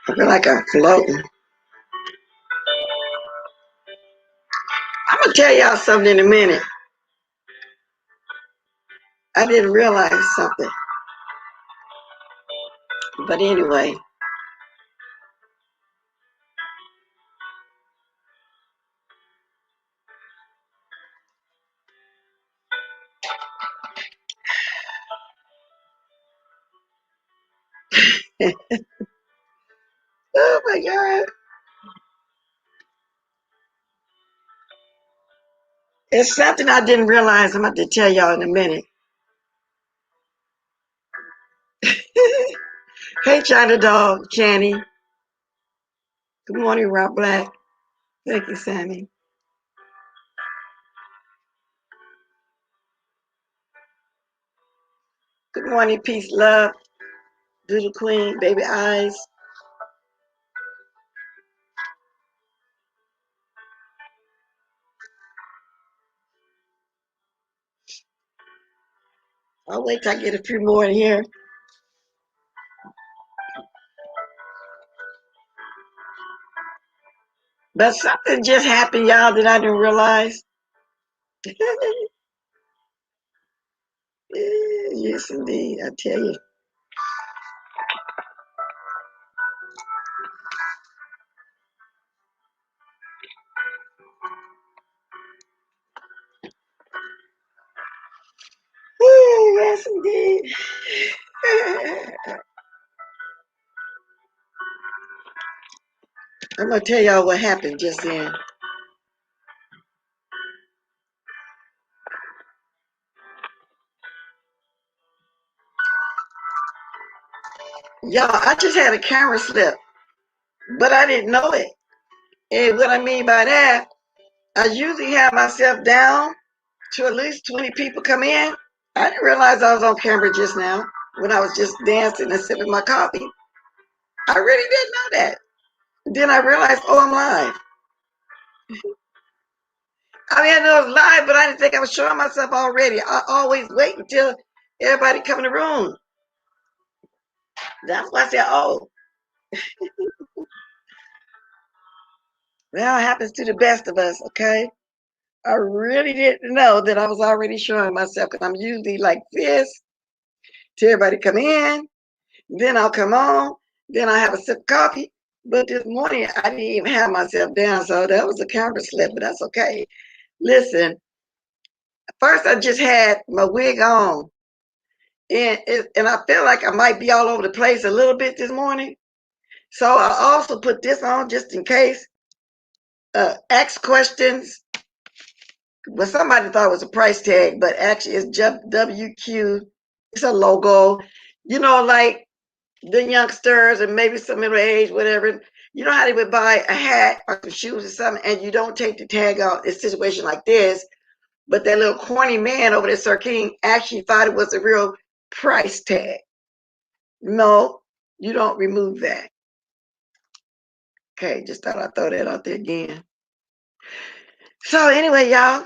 I feel like I'm floating. I'm gonna tell y'all something in a minute. I didn't realize something. But anyway. Oh my God. It's something I didn't realize. I'm about to tell y'all in a minute. Hey, China Dog, Channy. Good morning, Rob Black. Thank you, Sammy. Good morning, peace, love, Doodle Queen, baby eyes. I'll wait till I get a few more in here. But something just happened, y'all, that I didn't realize. Yes, indeed. I tell you. Yes, indeed. I'm going to tell y'all what happened just then. Y'all, I just had a camera slip, but I didn't know it. And what I mean by that, I usually have myself down to at least 20 people come in. I didn't realize I was on camera just now when I was just dancing and sipping my coffee. I really didn't know that. Then I realized, oh, I'm live. I mean, I know it was live, but I didn't think I was showing myself already. I always wait until everybody come in the room. That's why I said, oh, well, it happens to the best of us, okay? I really didn't know that I was already showing myself because I'm usually like this till everybody come in. Then I'll come on. Then I have a sip of coffee. But this morning, I didn't even have myself down, so that was a camera slip, but that's okay. Listen, first I just had my wig on, and I feel like I might be all over the place a little bit this morning. So I also put this on just in case. Ask questions. Well, somebody thought it was a price tag, but actually it's WQ. It's a logo. You know, like the youngsters and maybe some middle age, whatever. You know how they would buy a hat or some shoes or something, and you don't take the tag off. It's a situation like this. But that little corny man over there, Sir King, actually thought it was a real price tag. No, you don't remove that. Okay, just thought I'd throw that out there again. So anyway, y'all,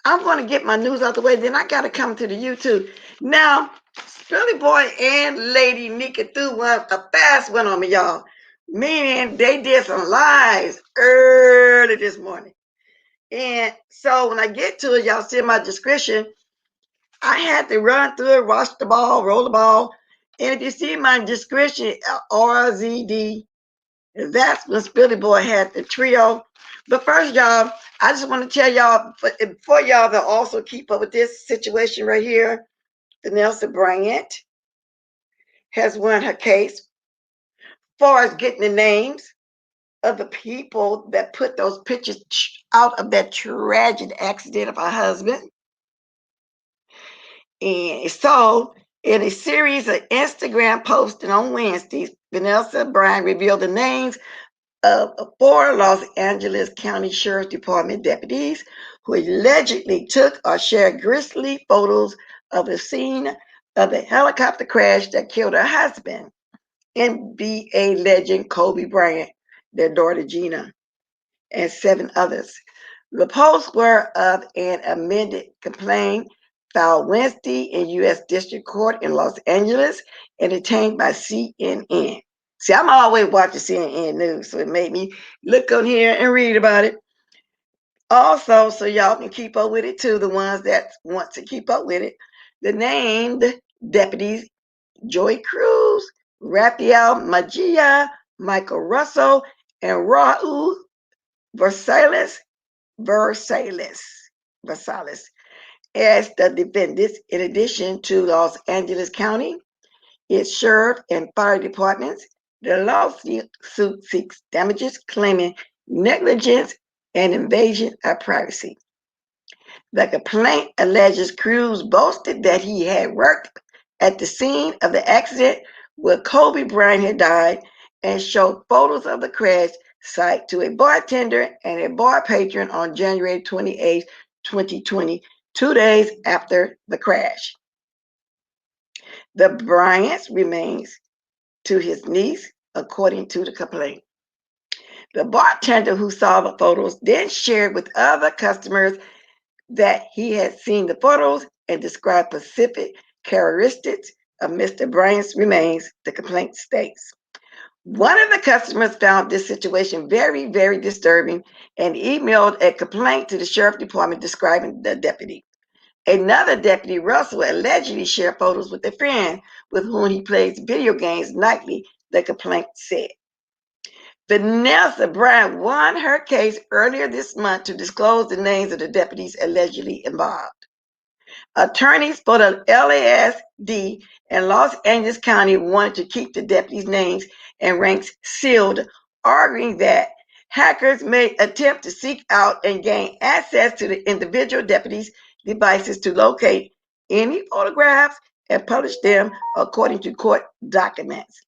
I'm going to get my news out the way. Then I got to come to the YouTube. Now, Billy Boy and Lady Nika threw a fast one on me, y'all. Meaning they did some lives early this morning. And so when I get to it, y'all see my description, I had to run through it, watch the ball, roll the ball. And if you see my description, RZD, that's when Billy Boy had the trio. But first, y'all, I just want to tell y'all, for y'all to also keep up with this situation right here, Vanessa Bryant has won her case as far as getting the names of the people that put those pictures out of that tragic accident of her husband. And so, in a series of Instagram posting on Wednesdays, Vanessa Bryant revealed the names of 4 Los Angeles County Sheriff's Department deputies who allegedly took or shared grisly photos of the scene of the helicopter crash that killed her husband, NBA legend Kobe Bryant, their daughter Gina, and 7 others. The posts were of an amended complaint filed Wednesday in U.S. District Court in Los Angeles and obtained by CNN. See, I'm always watching CNN News, so it made me look on here and read about it. Also, so y'all can keep up with it too, the ones that want to keep up with it. The named deputies Joy Cruz, Rafael Magia, Michael Russell, and Raul Versailles as the defendants, in addition to Los Angeles County, its sheriff and fire departments. The lawsuit seeks damages claiming negligence and invasion of privacy. The complaint alleges Cruz boasted that he had worked at the scene of the accident where Kobe Bryant had died and showed photos of the crash site to a bartender and a bar patron on January 28, 2020, 2 days after the crash. The Bryant's remains to his niece, according to the complaint. The bartender who saw the photos then shared with other customers that he had seen the photos and described specific characteristics of Mr. Bryant's remains, the complaint states. One of the customers found this situation very, very disturbing and emailed a complaint to the sheriff department describing the deputy. Another deputy, Russell, allegedly shared photos with a friend with whom he plays video games nightly, the complaint said. Vanessa Bryant won her case earlier this month to disclose the names of the deputies allegedly involved. Attorneys for the LASD and Los Angeles County wanted to keep the deputies' names and ranks sealed, arguing that hackers may attempt to seek out and gain access to the individual deputies' devices to locate any photographs and publish them according to court documents.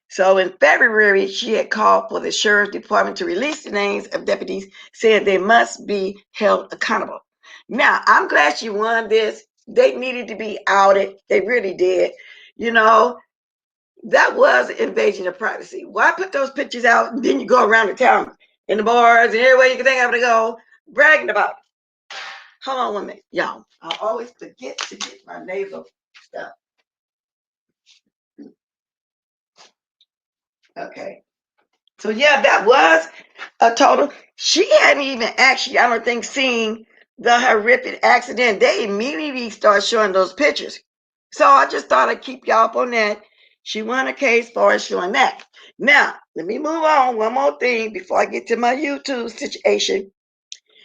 So in February, she had called for the sheriff's department to release the names of deputies, saying they must be held accountable. Now, I'm glad she won this. They needed to be outed. They really did. You know, that was an invasion of privacy. Why put those pictures out and then you go around the town in the bars and everywhere you can think of to go bragging about it? Hold on 1 minute, y'all. I always forget to get my nasal stuff. Okay. So yeah, that was a total. She hadn't even actually, I don't think, seen the horrific accident. They immediately start showing those pictures. So I just thought I'd keep y'all up on that. She won a case for showing that. Now, let me move on. One more thing before I get to my YouTube situation.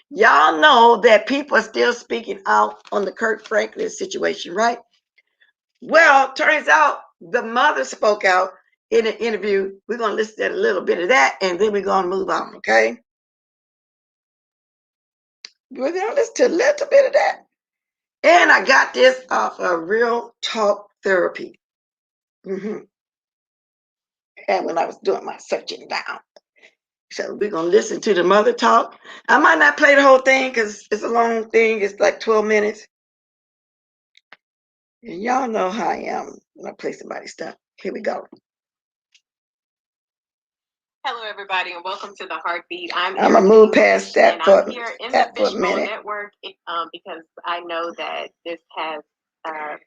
Y'all know that people are still speaking out on the Kirk Franklin situation, right? Well, turns out the mother spoke out in an interview. We're going to listen to a little bit of that, and then we're going to move on, okay? We're going to listen to a little bit of that. And I got this off of Real Talk Therapy. And when I was doing my searching down. So we're going to listen to the mother talk. I might not play the whole thing because it's a long thing. It's like 12 minutes. And y'all know how I am when I play somebody's stuff. Here we go. Hello, everybody, and welcome to the Heartbeat. I'm gonna move past that for I'm here in the Fishbowl Network because I know that this has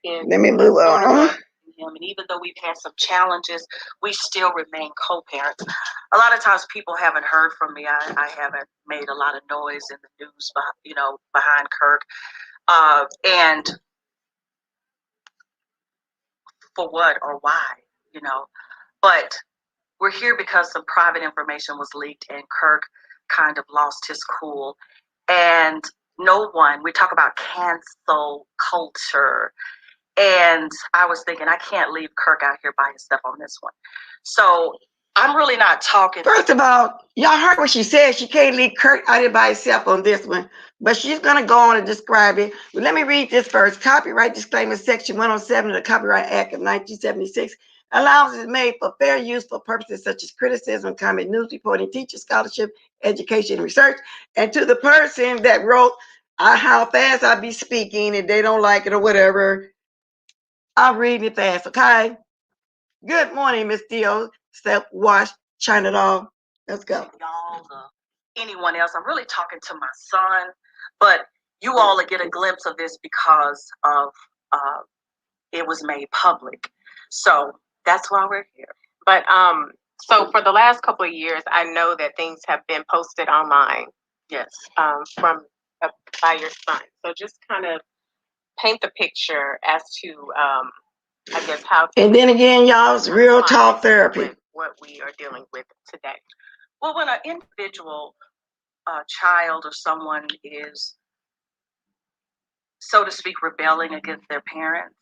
been. Let me move on. And even though we've had some challenges, we still remain co-parents. A lot of times, people haven't heard from me. I haven't made a lot of noise in the news, behind Kirk, and for what or why, but. We're here because some private information was leaked and Kirk kind of lost his cool. And no one, we talk about cancel culture. And I was thinking, I can't leave Kirk out here by himself on this one. So I'm really not talking. First of all, y'all heard what she said. She can't leave Kirk out here by himself on this one. But she's going to go on and describe it. But let me read this first. Copyright disclaimer, section 107 of the Copyright Act of 1976 Allowance is made for fair use for purposes such as criticism, comment, news reporting, teacher scholarship, education, and research. And to the person that wrote how fast I be speaking and they don't like it or whatever, I'm reading it fast, okay? Good morning, Miss Dio. Step, wash, shine it off. Let's go. Y'all, anyone else, I'm really talking to my son, but you all will get a glimpse of this because of it was made public. So that's why we're here. But so for the last couple of years, I know that things have been posted online. Yes. From by your son. So just kind of paint the picture as to I guess how. And then again, y'all, it's real talk therapy. What we are dealing with today. Well, when an individual, child or someone is, so to speak, rebelling against their parents,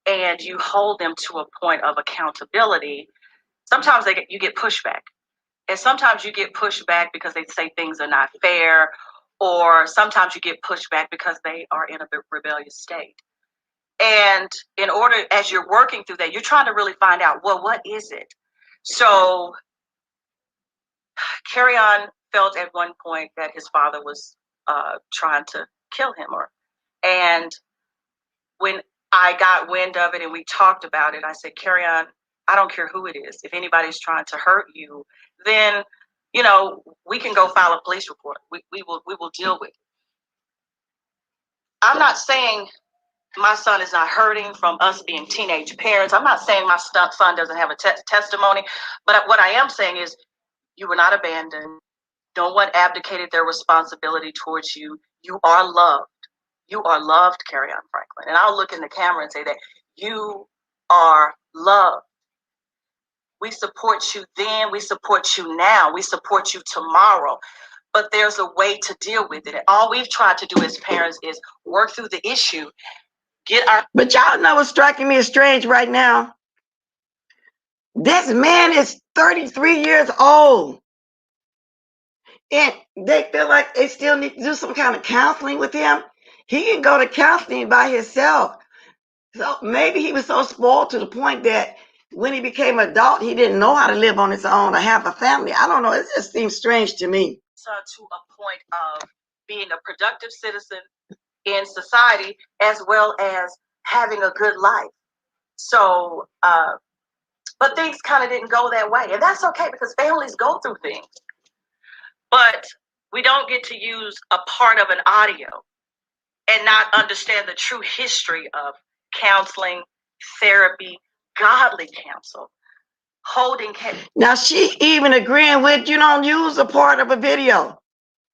and you hold them to a point of accountability, sometimes you get pushback. And sometimes you get pushback because they say things are not fair, or sometimes you get pushback because they are in a rebellious state. And in order, as you're working through that, you're trying to really find out, well, what is it? So Kerrion felt at one point that his father was trying to kill him, and when I got wind of it and we talked about it, I said, Kerrion, I don't care who it is. If anybody's trying to hurt you, then, you know, we can go file a police report. We will deal with it. I'm not saying my son is not hurting from us being teenage parents. I'm not saying my son doesn't have a testimony, but what I am saying is you were not abandoned. No one abdicated their responsibility towards you. You are loved. You are loved, Kerrion Franklin. And I'll look in the camera and say that you are loved. We support you then. We support you now. We support you tomorrow. But there's a way to deal with it. And all we've tried to do as parents is work through the issue. But y'all know what's striking me as strange right now? This man is 33 years old. And they feel like they still need to do some kind of counseling with him. He can go to counseling by himself. So maybe he was so spoiled to the point that when he became an adult, he didn't know how to live on his own or have a family. I don't know. It just seems strange to me. So to a point of being a productive citizen in society, as well as having a good life. So, but things kind of didn't go that way. And that's okay because families go through things. But we don't get to use a part of an audio and not understand the true history of counseling, therapy, godly counsel, holding. Now, she even agreeing with you don't use a part of a video.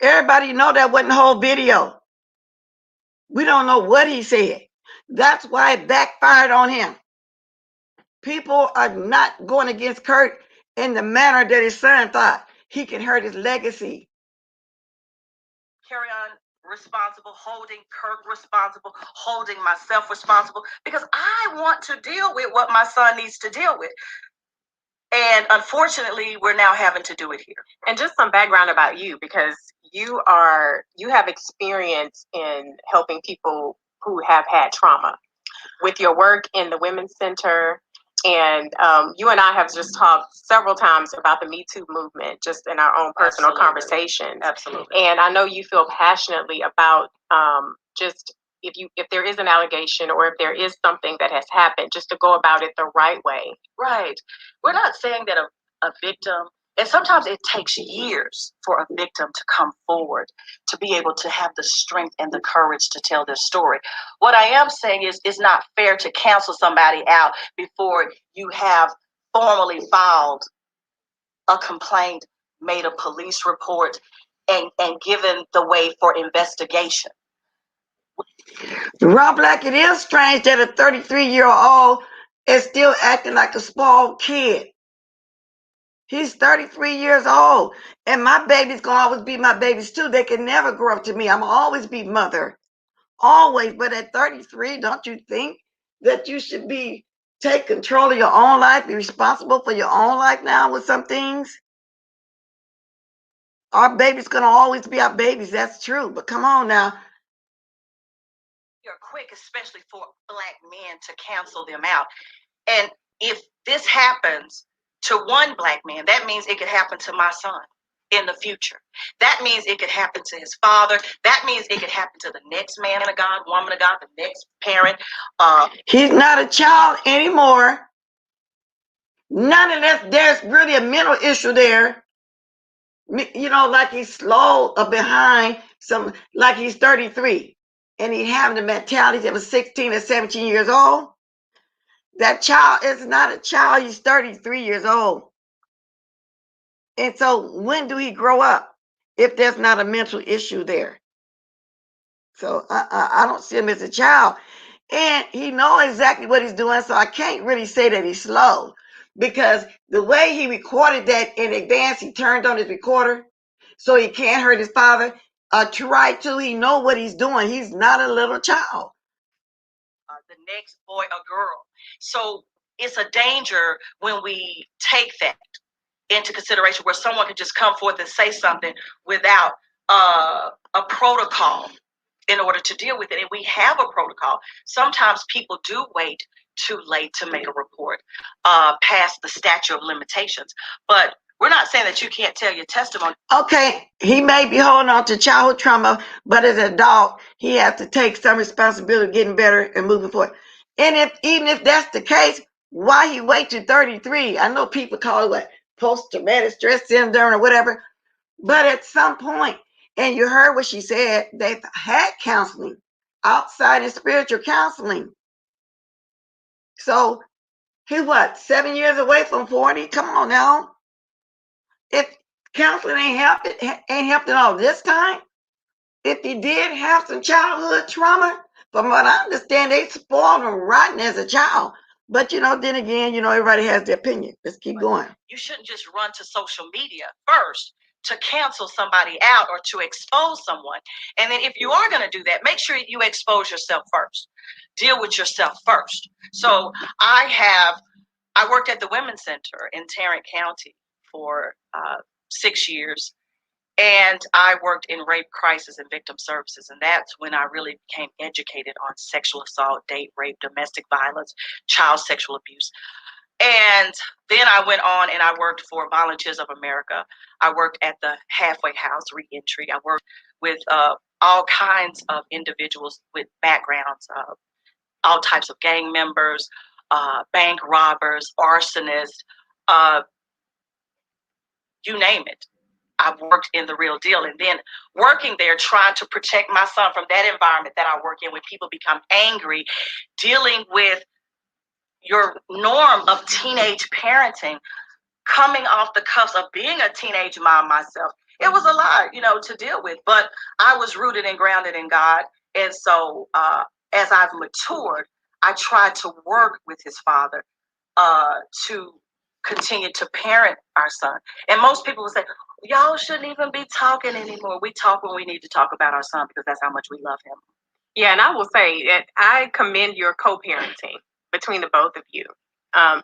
Everybody know that wasn't the whole video. We don't know what he said. That's why it backfired on him. People are not going against Kurt in the manner that his son thought he can hurt his legacy. Kerrion responsible, holding Kirk responsible, holding myself responsible, because I want to deal with what my son needs to deal with. And unfortunately, we're now having to do it here. And just some background about you, because you have experience in helping people who have had trauma with your work in the Women's Center. And you and I have just talked several times about the Me Too movement, just in our own personal conversations. Absolutely. And I know you feel passionately about just if there is an allegation or if there is something that has happened, just to go about it the right way. Right. We're not saying that a victim, and sometimes it takes years for a victim to come forward to be able to have the strength and the courage to tell their story. What I am saying is it's not fair to cancel somebody out before you have formally filed a complaint, made a police report, and given the way for investigation. Rob Black, it is strange that a 33-year-old is still acting like a spoiled kid. He's 33 years old, and my baby's gonna always be my babies too. They can never grow up to me. I'm always be mother, always. But at 33, don't you think that you should take control of your own life, be responsible for your own life now with some things? Our baby's gonna always be our babies. That's true. But come on now. You're quick, especially for Black men, to cancel them out. And if this happens to one black man, that means it could happen to my son in the future. That means it could happen to his father. That means it could happen to the next man of God, woman of God, the next parent. He's not a child anymore. None unless there's really a mental issue there. You know, like he's slow or behind some, like he's 33 and he having the mentality that was 16 or 17 years old. That child is not a child. He's 33 years old. And so when do he grow up if there's not a mental issue there? So I don't see him as a child. And he knows exactly what he's doing, so I can't really say that he's slow, because the way he recorded that in advance, he turned on his recorder so he can't hurt his father. He know what he's doing. He's not a little child. The next boy or girl. So it's a danger when we take that into consideration, where someone can just come forth and say something without a protocol in order to deal with it. And we have a protocol. Sometimes people do wait too late to make a report past the statute of limitations. But we're not saying that you can't tell your testimony. Okay, he may be holding on to childhood trauma, but as an adult, he has to take some responsibility of getting better and moving forward. And even if that's the case, why he wait to 33? I know people call it what, post-traumatic stress syndrome or whatever, but at some point, and you heard what she said, they've had counseling, outside and spiritual counseling. So he's what, 7 years away from 40? Come on now. If counseling ain't helping all this time, if he did have some childhood trauma, from what I understand, they spoiled him rotten as a child. But then again, everybody has their opinion. Let's keep going. You shouldn't just run to social media first to cancel somebody out or to expose someone. And then if you are going to do that, make sure you expose yourself first. Deal with yourself first. So I worked at the Women's Center in Tarrant County for 6 years. And I worked in rape crisis and victim services. And that's when I really became educated on sexual assault, date rape, domestic violence, child sexual abuse. And then I went on and I worked for Volunteers of America. I worked at the Halfway House Reentry. I worked with all kinds of individuals with backgrounds, all types of gang members, bank robbers, arsonists, you name it. I've worked in the real deal. And then working there, trying to protect my son from that environment that I work in, when people become angry, dealing with your norm of teenage parenting, coming off the cuffs of being a teenage mom myself. It was a lot, to deal with, but I was rooted and grounded in God. And so as I've matured, I tried to work with his father to continue to parent our son. And most people will say, y'all shouldn't even be talking anymore. We talk when we need to talk about our son, because that's how much we love him. Yeah, and I will say that I commend your co-parenting between the both of you.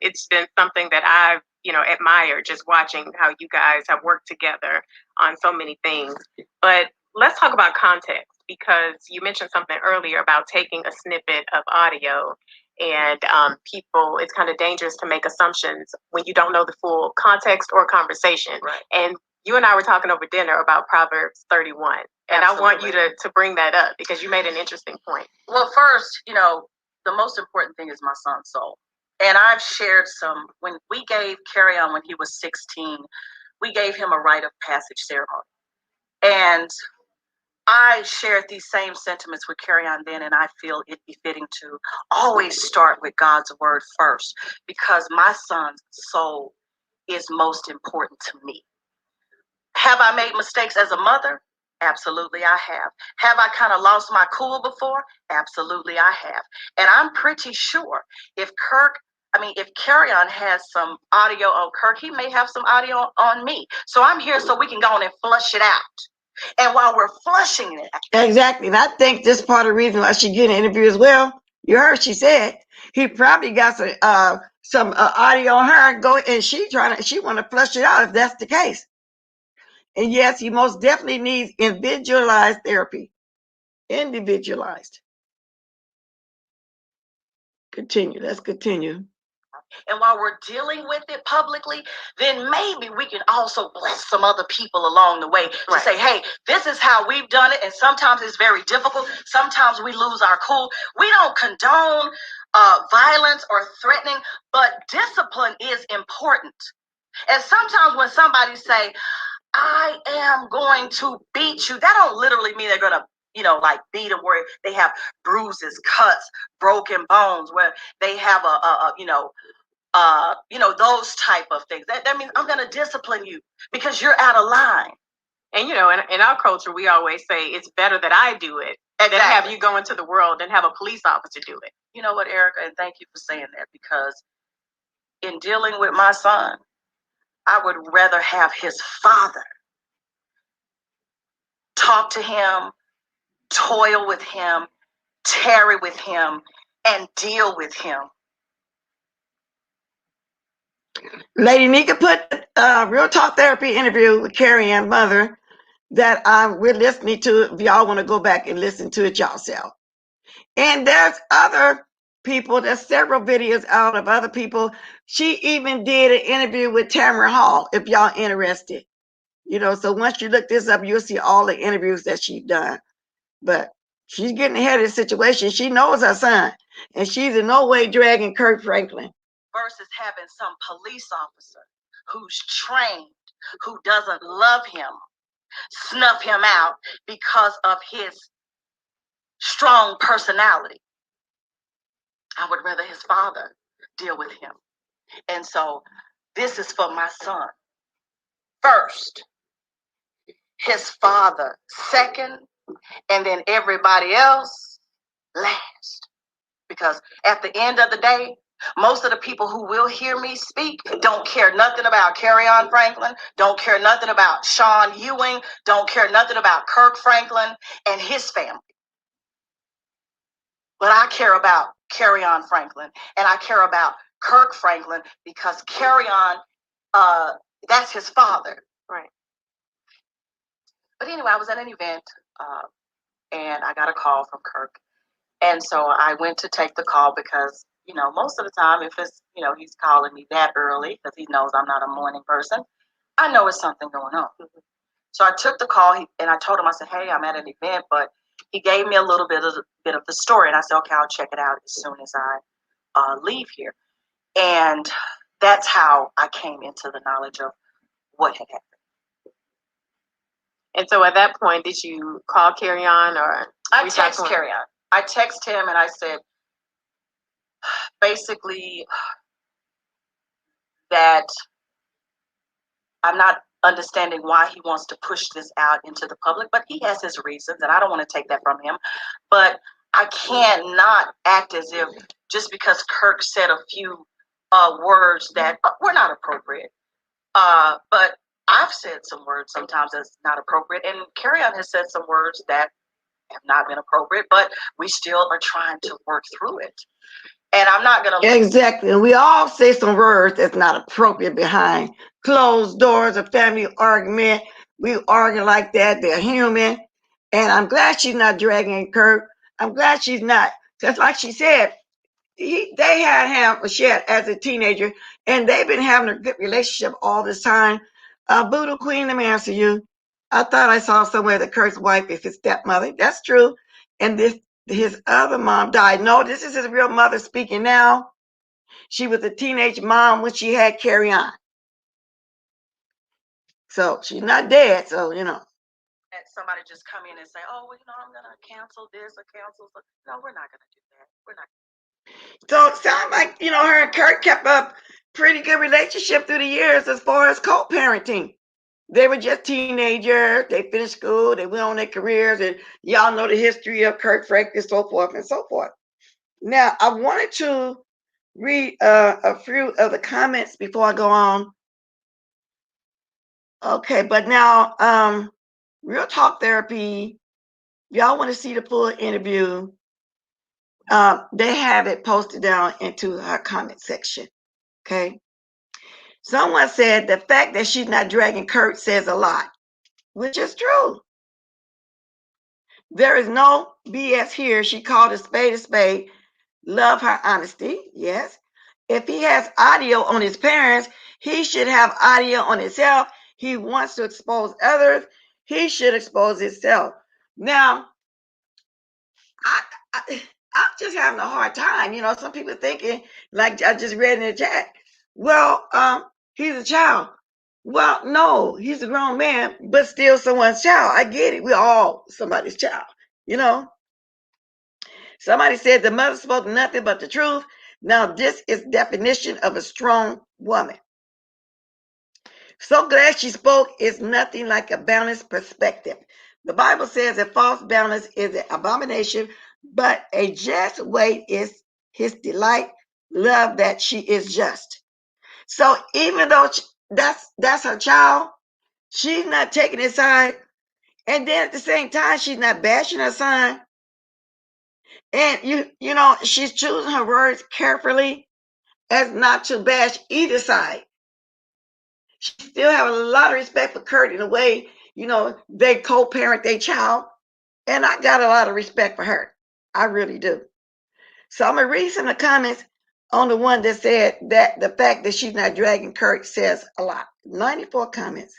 It's been something that I've, admired, just watching how you guys have worked together on so many things. But let's talk about context, because you mentioned something earlier about taking a snippet of audio, and people, it's kind of dangerous to make assumptions when you don't know the full context or conversation. Right. And you and I were talking over dinner about Proverbs 31. And Absolutely. I want you to bring that up, because you made an interesting point. Well, first, the most important thing is my son's soul. And I've shared when we gave Kerrion, when he was 16, we gave him a rite of passage ceremony. And I shared these same sentiments with Kerrion then, and I feel it befitting to always start with God's word first, because my son's soul is most important to me. Have I made mistakes as a mother? Absolutely, I have. Have I kind of lost my cool before? Absolutely, I have. And I'm pretty sure if Kerrion has some audio on Kirk, he may have some audio on me. So I'm here so we can go on and flush it out. And while we're flushing it out. Exactly. And I think this part of the reason why she get an interview as well. You heard she said he probably got some audio on her. And she want to flush it out if that's the case. And yes, he most definitely needs individualized therapy. Individualized. Continue. Let's continue. And while we're dealing with it publicly, then maybe we can also bless some other people along the way to say, hey, this is how we've done it. And sometimes it's very difficult. Sometimes we lose our cool. We don't condone violence or threatening, but discipline is important. And sometimes when somebody say, I am going to beat you, that don't literally mean they're going to, like beat them where they have bruises, cuts, broken bones, where they have those type of things. That means I'm going to discipline you because you're out of line. And, in our culture, we always say it's better that I do it than have you go into the world and have a police officer do it. You know what, Erica, and thank you for saying that, because in dealing with my son, I would rather have his father talk to him, toil with him, tarry with him, and deal with him. Lady Nika put Real Talk Therapy interview with Kerrion mother that we're listening to. If y'all want to go back and listen to it yourself. And there's other people, there's several videos out of other people. She even did an interview with Tamara Hall, if y'all interested. So once you look this up, you'll see all the interviews that she's done. But she's getting ahead of the situation. She knows her son, and she's in no way dragging Kerrion Franklin. Versus having some police officer who's trained, who doesn't love him, snuff him out because of his strong personality. I would rather his father deal with him. And so this is for my son first, his father second, and then everybody else last. Because at the end of the day, most of the people who will hear me speak don't care nothing about Kerrion Franklin, don't care nothing about Sean Ewing, don't care nothing about Kirk Franklin and his family. But I care about Kerrion Franklin, and I care about Kirk Franklin, because Kerrion, that's his father. Right. But anyway, I was at an event, and I got a call from Kirk. And so I went to take the call because, most of the time, if it's, he's calling me that early because he knows I'm not a morning person, I know it's something going on. Mm-hmm. So I took the call and I told him, I said, hey, I'm at an event, but he gave me a little bit of the story. And I said, okay, I'll check it out as soon as I leave here. And that's how I came into the knowledge of what had happened. And so at that point, did you call Kerrion or? I text Kerrion. I text him and I said, basically, that I'm not understanding why he wants to push this out into the public, but he has his reasons, and I don't want to take that from him. But I cannot act as if just because Kirk said a few words that were not appropriate. But I've said some words sometimes that's not appropriate, and Kerrion has said some words that have not been appropriate, but we still are trying to work through it. And I'm not going to... Exactly. And we all say some words that's not appropriate behind closed doors, a family argument. We argue like that. They're human. And I'm glad she's not dragging Kirk. I'm glad she's not. Because like she said, they had him, Michelle, as a teenager, and they've been having a good relationship all this time. Voodoo Queen, let me answer you. I thought I saw somewhere that Kirk's wife is his stepmother. That's true. And his other mom died. No, this is his real mother speaking now. She was a teenage mom when she had Kerrion. So she's not dead. So, And somebody just come in and say, oh, well, I'm going to cancel this or cancel. No, we're not going to do that. We're not. So it sounds like, her and Kirk kept up pretty good relationship through the years as far as co-parenting. They were just teenagers. They finished school. They went on their careers. And y'all know the history of Kerrion Franklin, so forth and so forth. Now, I wanted to read a few of the comments before I go on. Okay, but now, Real Talk Therapy, y'all want to see the full interview, they have it posted down into our comment section. Okay. Someone said the fact that she's not dragging Kirk says a lot, which is true. There is no BS here. She called a spade a spade. Love her honesty. Yes. If he has audio on his parents, he should have audio on himself. He wants to expose others. He should expose himself. Now, I'm just having a hard time. You know, some people thinking, like I just read in the chat, well, he's a child. Well, no, he's a grown man, but still someone's child. I get it. We're all somebody's child, you know. Somebody said the mother spoke nothing but the truth. Now, this is definition of a strong woman. So glad she spoke is nothing like a balanced perspective. The Bible says a false balance is an abomination, but a just weight is his delight. Love that she is just. So even though that's her child, she's not taking his side. And then at the same time, she's not bashing her son. And you know, she's choosing her words carefully as not to bash either side. She still have a lot of respect for Kurt in a way, you know, they co-parent their child. And I got a lot of respect for her. I really do. So I'm gonna read some of the comments on the one that said that the fact that she's not dragging Kurt says a lot. 94 comments.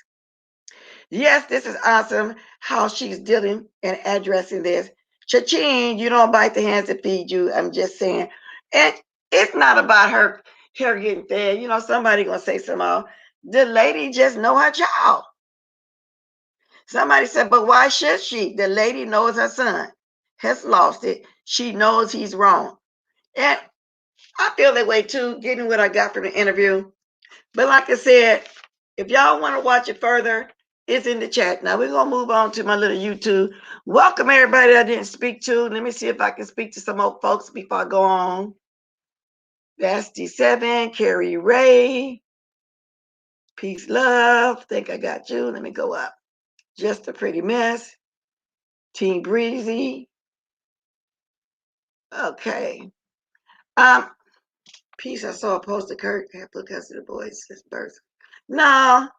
Yes, this is awesome how she's dealing and addressing this. Cha-ching, you don't bite the hands that feed you. I'm just saying. And it's not about her getting fed. You know, somebody gonna say something. The lady just know her child. Somebody said, but why should she? The lady knows her son has lost it. She knows he's wrong. And I feel that way too, getting what I got from the interview. But like I said, if y'all want to watch it further, it's in the chat. Now we're gonna move on to my little YouTube. Welcome everybody I didn't speak to. Let me see if I can speak to some more folks before I go on. That's D7, Carrie Ray. Peace, love. Think I got you. Let me go up. Just a pretty mess. Team Breezy. Okay. Peace. I saw a post of Kurt. Have to look at the boys. This birth. No,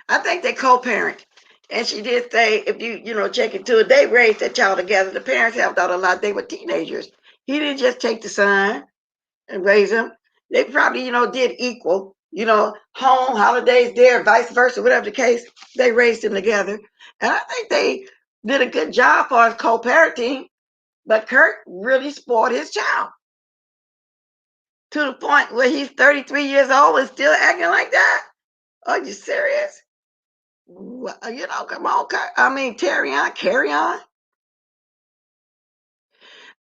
I think they co-parent. And she did say, if you know, check into it, they raised that child together. The parents helped out a lot. They were teenagers. He didn't just take the son and raise him. They probably, you know, did equal, you know, home, holidays there, vice versa, whatever the case. They raised him together. And I think they did a good job for his co-parenting. But Kurt really spoiled his child to the point where he's 33 years old and still acting like that. Are you serious? Well, you know, come on. I mean, Kerrion.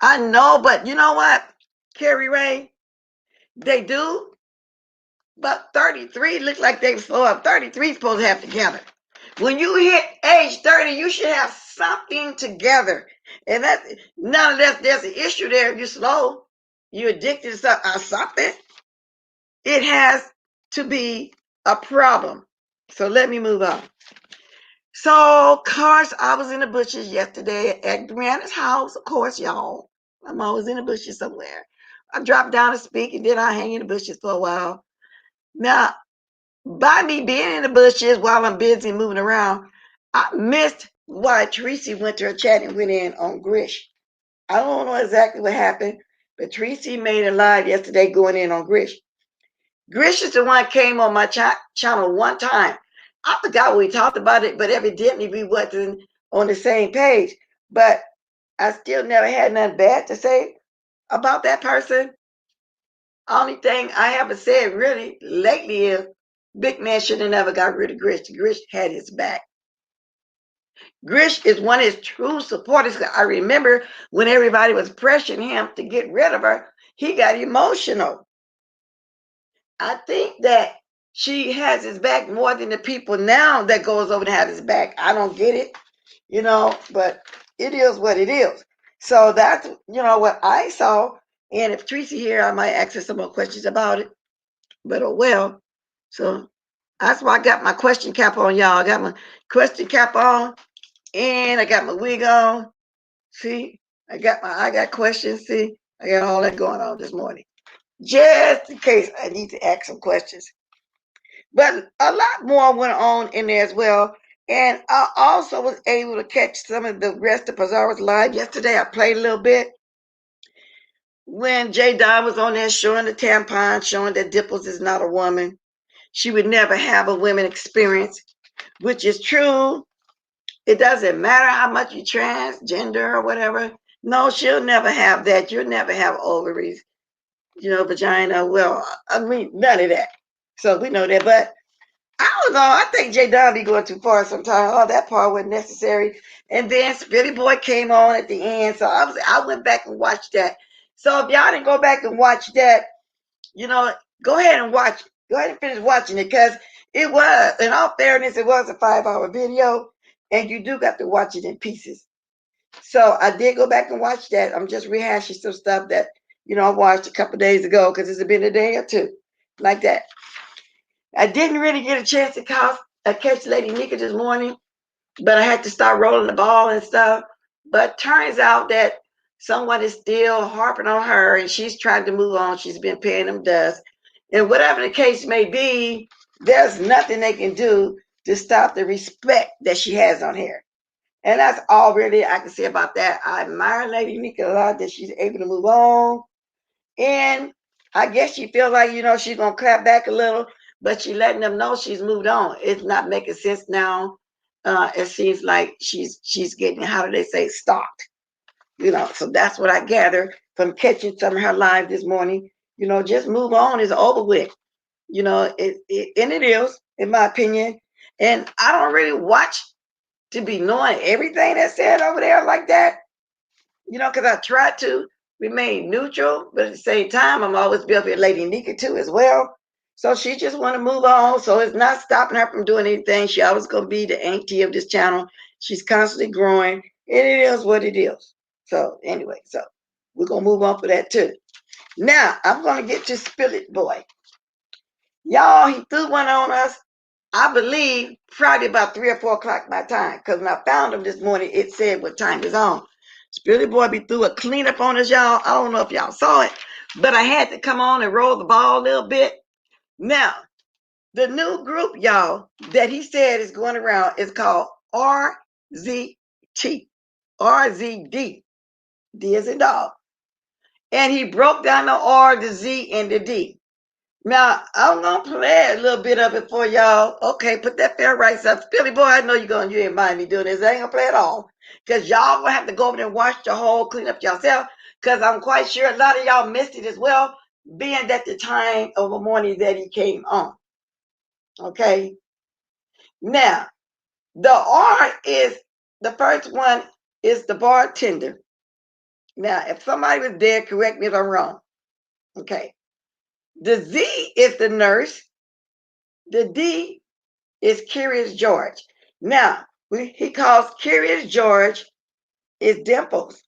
I know, but you know what, Carrie Ray, they do. But 33 look like they slow up. 33 supposed to have together. When you hit age 30, you should have something together. And that none of that, there's an issue there. If you're slow, you're addicted to something. It has to be a problem. So let me move on. So, of course, I was in the bushes yesterday at Brianna's house. Of course, y'all. I'm always in the bushes somewhere. I dropped down to speak, and then I hang in the bushes for a while. Now, by me being in the bushes while I'm busy moving around, I missed why Tracy went to her chat and went in on Grish. I don't know exactly what happened, but Tracy made a live yesterday going in on Grish. Grish is the one came on my channel one time. I forgot we talked about it, but evidently we wasn't on the same page. But I still never had nothing bad to say about that person. Only thing I haven't said really lately is Big Man should have never got rid of Grish. Grish had his back. Grish is one of his true supporters. I remember when everybody was pressuring him to get rid of her, he got emotional. I think that she has his back more than the people now that goes over to have his back. I don't get it, you know, but it is what it is. So that's, you know, what I saw. And if Tracy here, I might ask her some more questions about it. But oh well. So that's why I got my question cap on, y'all. I got my question cap on and I got my wig on. See, I got questions. See, I got all that going on this morning. Just in case I need to ask some questions. But a lot more went on in there as well. And I also was able to catch some of the rest of Pizarro's live yesterday. I played a little bit. when J. Don was on there showing the tampon, showing that Dimples is not a woman. She would never have a women experience, which is true. It doesn't matter how much you transgender or whatever. No, she'll never have that. You'll never have ovaries, vagina. Well, I mean, none of that. So we know that. But I don't know. I think J. Don be going too far sometimes. Oh, that part wasn't necessary. And then Spitty Boy came on at the end. So I went back and watched that. So if y'all didn't go back and watch that, go ahead and watch it. Go ahead and finish watching it, because it was, in all fairness, it was a 5-hour video, and you do got to watch it in pieces. So I did go back and watch that. I'm just rehashing some stuff that, I watched a couple days ago, because it's been a day or two like that. I didn't really get a chance to catch Lady Nika this morning, but I had to start rolling the ball and stuff. But turns out that someone is still harping on her, and she's trying to move on. She's been paying them dust. And whatever the case may be, there's nothing they can do to stop the respect that she has on here. And that's all really I can say about that. I admire Lady Nika a lot, that she's able to move on. And I guess she feels like, she's going to clap back a little, but she letting them know she's moved on. It's not making sense now. It seems like she's getting, how do they say, stalked. So that's what I gather from catching some of her live this morning. Just move on. It's over with. And it is, in my opinion. And I don't really watch to be knowing everything that's said over there like that. Because I try to remain neutral, but at the same time, I'm always be up here Lady Nika too as well. So she just want to move on. So it's not stopping her from doing anything. She always going to be the auntie of this channel. She's constantly growing. And it is what it is. So anyway, so we're going to move on for that too. Now, I'm going to get to Spirit Boy. Y'all, he threw one on us, I believe, Friday about 3 or 4 o'clock my time. Because when I found him this morning, it said what time is on. Spirit Boy be threw a cleanup on us, y'all. I don't know if y'all saw it, but I had to come on and roll the ball a little bit. Now, the new group, y'all, that he said is going around is called RZT. RZD. D as in dog. And he broke down the R, the Z, and the D. Now, I'm going to play a little bit of it for y'all. Okay, put that fair rights up. Billy Boy, I know you ain't mind me doing this. I ain't going to play it all. Because y'all going to have to go over there and watch the whole cleanup yourself. Because I'm quite sure a lot of y'all missed it as well, being at the time of the morning that he came on. Okay? Now, the R is, the first one is the bartender. Now, if somebody was there, correct me if I'm wrong. Okay. The Z is the nurse. The D is Curious George. Now, he calls Curious George is Dimples.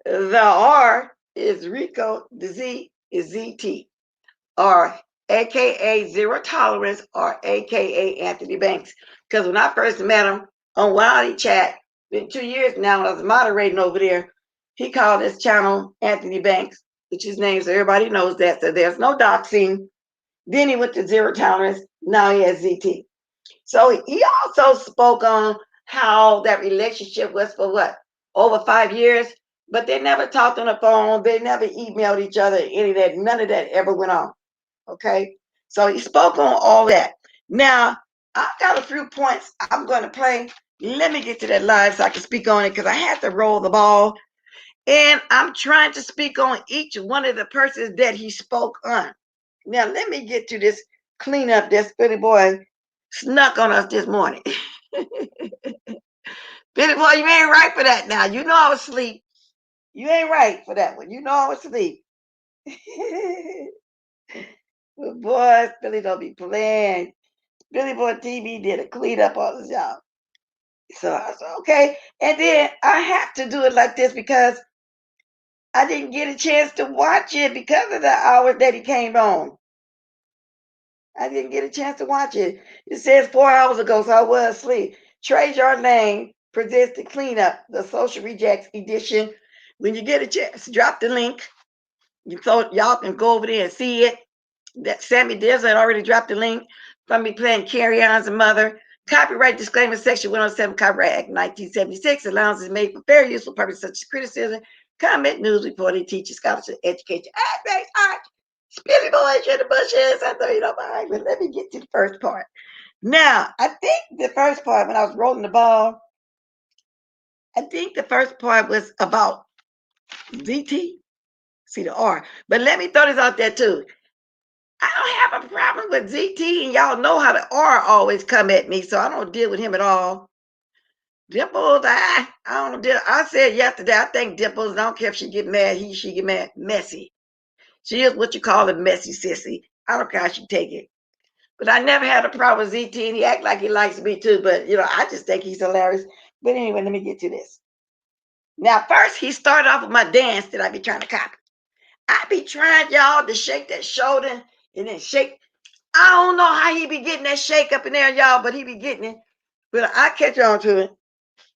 The R is Rico. The Z is ZT, or AKA Zero Tolerance, or AKA Anthony Banks. Because when I first met him on Wildy Chat, been 2 years now, when I was moderating over there, he called his channel Anthony Banks, which is name, so everybody knows that. So there's no doxing. Then he went to Zero Tolerance. Now he has ZT. So he also spoke on how that relationship was for what? Over 5 years, but they never talked on the phone. They never emailed each other, any of that. None of that ever went on. Okay. So he spoke on all that. Now, I've got a few points I'm going to play. Let me get to that live so I can speak on it, because I had to roll the ball. And I'm trying to speak on each one of the persons that he spoke on. Now, let me get to this cleanup that Spitty Boy snuck on us this morning. Spitty Boy, you ain't right for that now. You know I was asleep. You ain't right for that one. You know I was asleep. But boy, Spitty don't be playing. Spitty Boy TV did a cleanup on us, y'all. So I said, okay. And then I have to do it like this because I didn't get a chance to watch it because of the hour that he came on. I didn't get a chance to watch it. It says 4 hours ago, so I was asleep. Trey Jordan presents the cleanup, the Social Rejects edition. When you get a chance, drop the link. So y'all can go over there and see it. That Sammy Desert already dropped the link from me playing Kerrion's mother. Copyright disclaimer, section 107, Copyright Act 1976. Allowance is made for fair use for purposes such as criticism, Comment news reporting, teacher, scholarship, education, athletes, art, Spilly boys in the bushes. I know you don't mind, but let me get to the first part. Now, I think the first part, when I was rolling the ball, I think the first part was about ZT. See the R. But let me throw this out there too. I don't have a problem with ZT, and y'all know how the R always come at me, so I don't deal with him at all. Dimples, I don't know. I said yesterday, I think Dimples, I don't care if she get mad, she get mad, messy. She is what you call a messy sissy. I don't care how she take it. But I never had a problem with ZT, and he act like he likes me too. But, I just think he's hilarious. But anyway, let me get to this. Now, first, he started off with my dance that I be trying to copy. I be trying, y'all, to shake that shoulder and then shake. I don't know how he be getting that shake up in there, y'all, but he be getting it. But I catch on to it.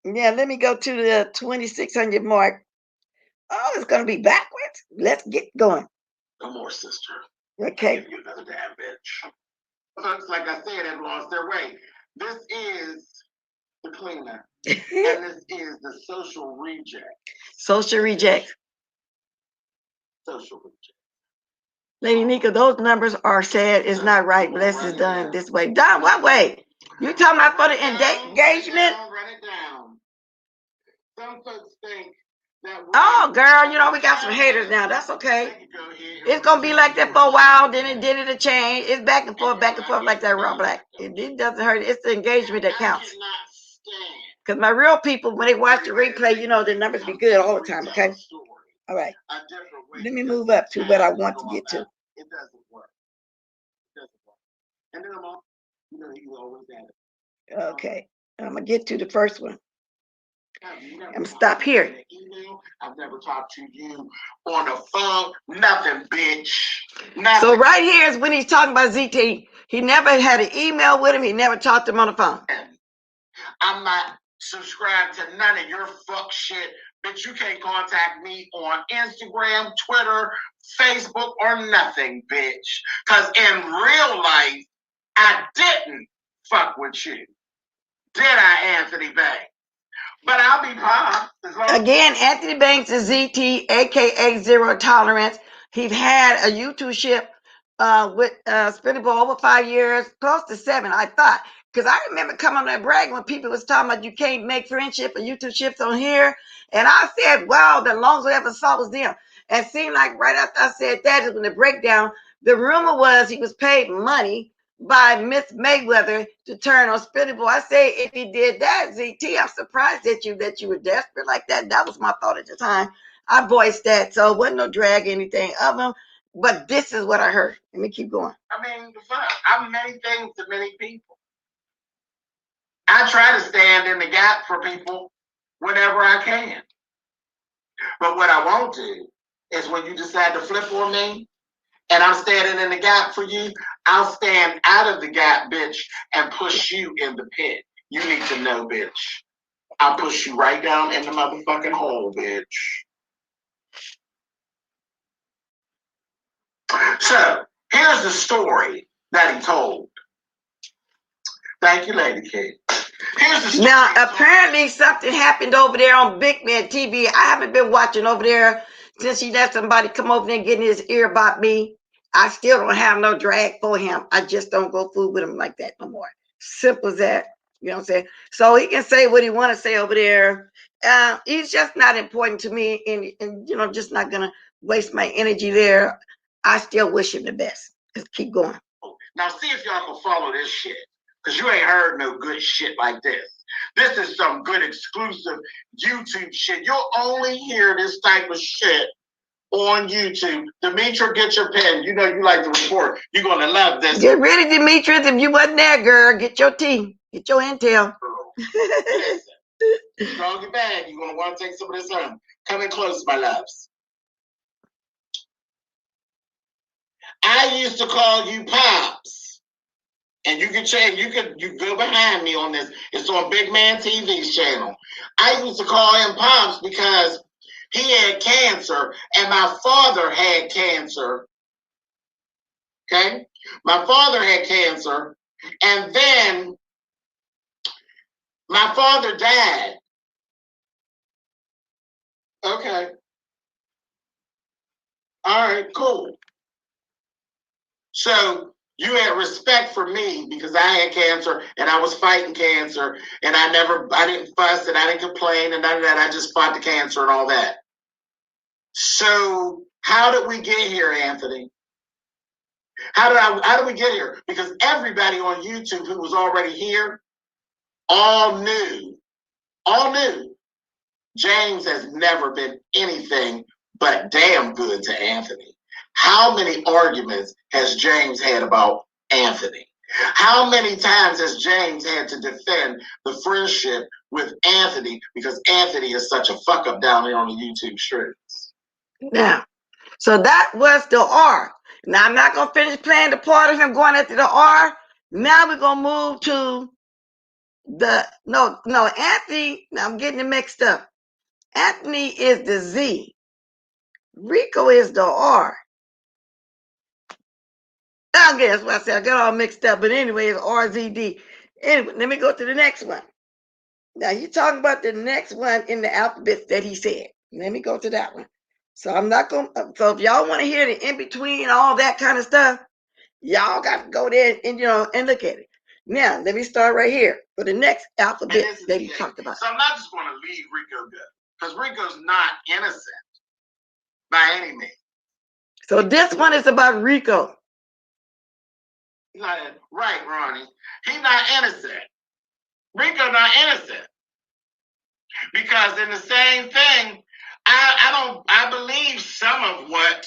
Yeah, let me go to the 2,600 mark. Oh, it's going to be backwards. Let's get going. No more, sister. Okay. I'll give you another damn bitch. Folks, like I said, have lost their way. This is the cleaner, and this is the social reject. Social reject. Social reject. Lady Nika, those numbers are sad. It's not right. Bless is done this way. Done what way? You talking about for the engagement? Run it down. Some folks think that. Oh, girl, we got some haters now. That's okay. It's gonna be like that for a while. Then it'll change. It's back and forth like that raw black. It doesn't hurt. It's the engagement that counts. Because my real people, when they watch the replay, the numbers be good all the time. Okay. All right. Let me move up to what I want to get to. It doesn't work. It doesn't work. And then he's always at it. Okay. I'm gonna get to the first one. I'm gonna stop here. I've never talked to you on the phone. Nothing, bitch. Nothing. So right here is when he's talking about ZT. He never had an email with him. He never talked to him on the phone. I'm not subscribed to none of your fuck shit. Bitch, you can't contact me on Instagram, Twitter, Facebook, or nothing, bitch. Because in real life, I didn't fuck with you. Did I, Anthony Banks? But I'll be popped. Again, Anthony Banks is ZT, aka Zero Tolerance. He's had a YouTube ship with Spinning for over 5 years, close to 7, I thought. Because I remember coming on that brag when people was talking about you can't make friendship or YouTube ships on here. And I said, wow, the longest I ever saw was them. And it seemed like right after I said that is when the breakdown, the rumor was he was paid money by Miss Mayweather to turn on Spinning Boy. I say if he did that, ZT, I'm surprised at you that you were desperate like that. That was my thought at the time. I voiced that, so it wasn't no drag anything of him. But this is what I heard. Let me keep going. I mean, I'm many things to many people. I try to stand in the gap for people whenever I can. But what I won't do is when you decide to flip on me and I'm standing in the gap for you, I'll stand out of the gap, bitch, and push you in the pit. You need to know, bitch. I'll push you right down in the motherfucking hole, bitch. So, here's the story that he told. Thank you, Lady Kate. Here's the story. Now, apparently something happened over there on Big Man TV. I haven't been watching over there since he let somebody come over there and get in his ear about me. I still don't have no drag for him. I just don't go fool with him like that no more. Simple as that. You know what I'm saying? So he can say what he want to say over there. He's just not important to me, and just not gonna waste my energy there. I still wish him the best. Just keep going. Now see if y'all can follow this shit, because you ain't heard no good shit like this. This is some good exclusive YouTube shit. You'll only hear this type of shit on YouTube. Demetra, get your pen. You know you like to report. You're gonna love this. Get ready, Demetrius. If you wasn't there, girl, get your tea. Get your intel. Listen, strong your bag. You're gonna want to take some of this home. Come in close, my loves. I used to call you Pops. And you can change, you go behind me on this. It's on Big Man TV's channel. I used to call him Pops because he had cancer and my father had cancer. Okay? My father had cancer and then my father died. Okay. All right, cool. So you had respect for me because I had cancer and I was fighting cancer and I didn't fuss and I didn't complain and none of that. I just fought the cancer and all that. So how did we get here, Anthony? How did we get here? Because everybody on YouTube who was already here all knew James has never been anything but damn good to Anthony. How many arguments has James had about Anthony? How many times has James had to defend the friendship with Anthony because Anthony is such a fuck up down there on the YouTube streets? Now, so that was the R. Now, I'm not going to finish playing the part of him going into the R. Now we're going to move to no, Anthony, now I'm getting it mixed up. Anthony is the Z. Rico is the R. Okay, that's what I said. I got all mixed up. But anyway, it's RZD. Anyway, let me go to the next one. Now, you're talking about the next one in the alphabet that he said. Let me go to that one. So I'm not going to, so if y'all want to hear the in-between, all that kind of stuff, y'all got to go there and, and look at it. Now, let me start right here for the next alphabet that he talked about. So I'm not just going to leave Rico go, because Rico's not innocent by any means. So this one is about Rico. Right, Ronnie. He's not innocent. Rico not innocent. Because in the same thing, I believe some of what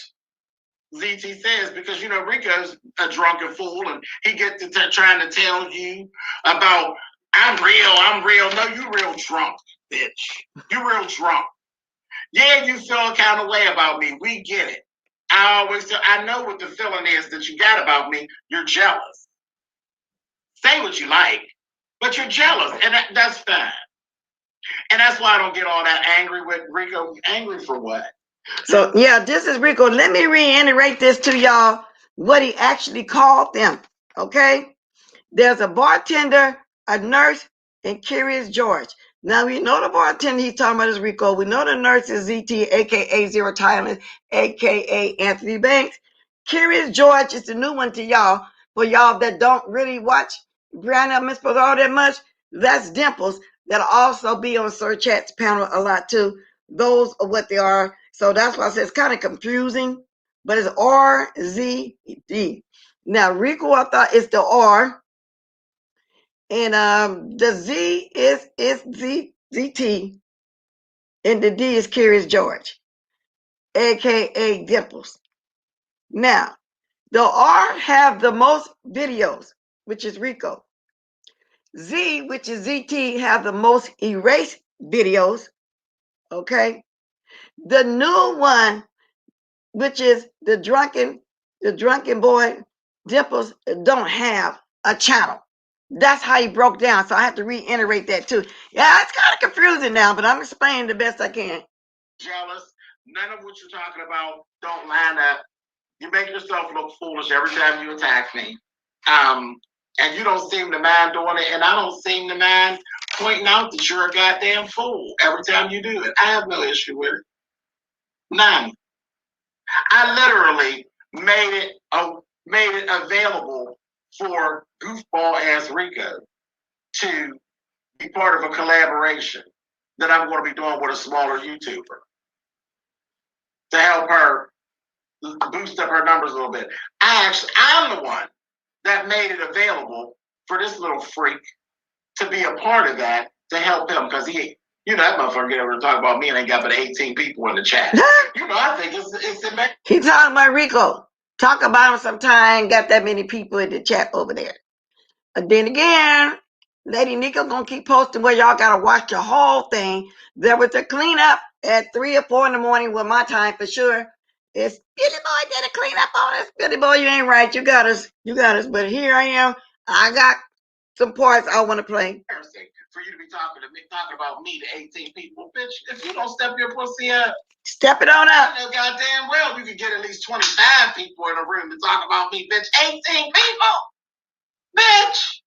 ZT says, because Rico's a drunken fool and he gets to trying to tell you about I'm real. No, you real drunk, bitch. You real drunk. Yeah, you feel a kind of way about me. We get it. I know what the feeling is that you got about me. You're jealous. Say what you like, but you're jealous, and that's fine. And that's why I don't get all that angry with Rico. Angry for what? So, yeah, this is Rico. Let me reiterate this to y'all, what he actually called them, okay? There's a bartender, a nurse, and Curious George. Now, we know the bartender he's talking about is Rico. We know the nurse is ZT, a.k.a. Zero Thailand, a.k.a. Anthony Banks. Curious George is the new one to y'all. For y'all that don't really watch Brianna Miss all that much, that's Dimples. That'll also be on Sir Chat's panel a lot, too. Those are what they are. So that's why I said it's kind of confusing, but it's RZD. Now, Rico, I thought it's the R. And the Z is ZT, and the D is Curious George, aka Dimples. Now, the R have the most videos, which is Rico. Z, which is ZT, have the most erased videos. Okay. The new one, which is the drunken boy, Dimples, don't have a channel. That's how he broke down. So I have to reiterate that too. Yeah, it's kind of confusing now, but I'm explaining the best I can. Jealous. None of what you're talking about don't line up. You make yourself look foolish every time you attack me. And you don't seem to mind doing it. And I don't seem to mind pointing out that you're a goddamn fool every time you do it. I have no issue with it. None. I literally made it available for goofball ass Rico to be part of a collaboration that I'm going to be doing with a smaller YouTuber to help her boost up her numbers a little bit. I'm the one that made it available for this little freak to be a part of that to help him, because that motherfucker get over to talk about me and ain't got but 18 people in the chat. I think it's amazing. He talking about Rico. Talk about him sometime. Got that many people in the chat over there. And then again, Lady Nico gonna keep posting where y'all gotta watch the whole thing. There was a cleanup at 3 or 4 in the morning with my time for sure. It's Billy Boy did a cleanup on us. Billy Boy, you ain't right. You got us. But here I am. I got some parts I want to play. For you to be talking about me to 18 people, bitch. If you don't step your pussy up, step it on up. I know goddamn well you can get at least 25 people in a room to talk about me, bitch. 18 people, bitch.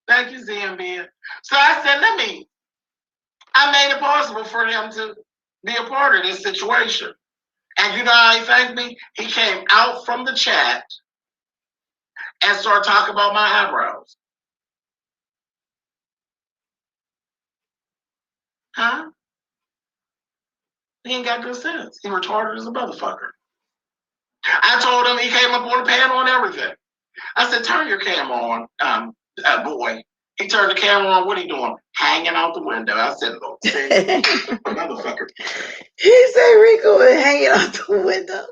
Thank you, ZMB. So I said, I made it possible for him to be a part of this situation. And you know how he thanked me? He came out from the chat and started talking about my eyebrows. Huh? He ain't got good sense. He retarded as a motherfucker. I told him, he came up on the panel and everything. I said, turn your camera on, boy. He turned the camera on. What are you doing? Hanging out the window. I said, look, motherfucker. He said Rico is hanging out the window.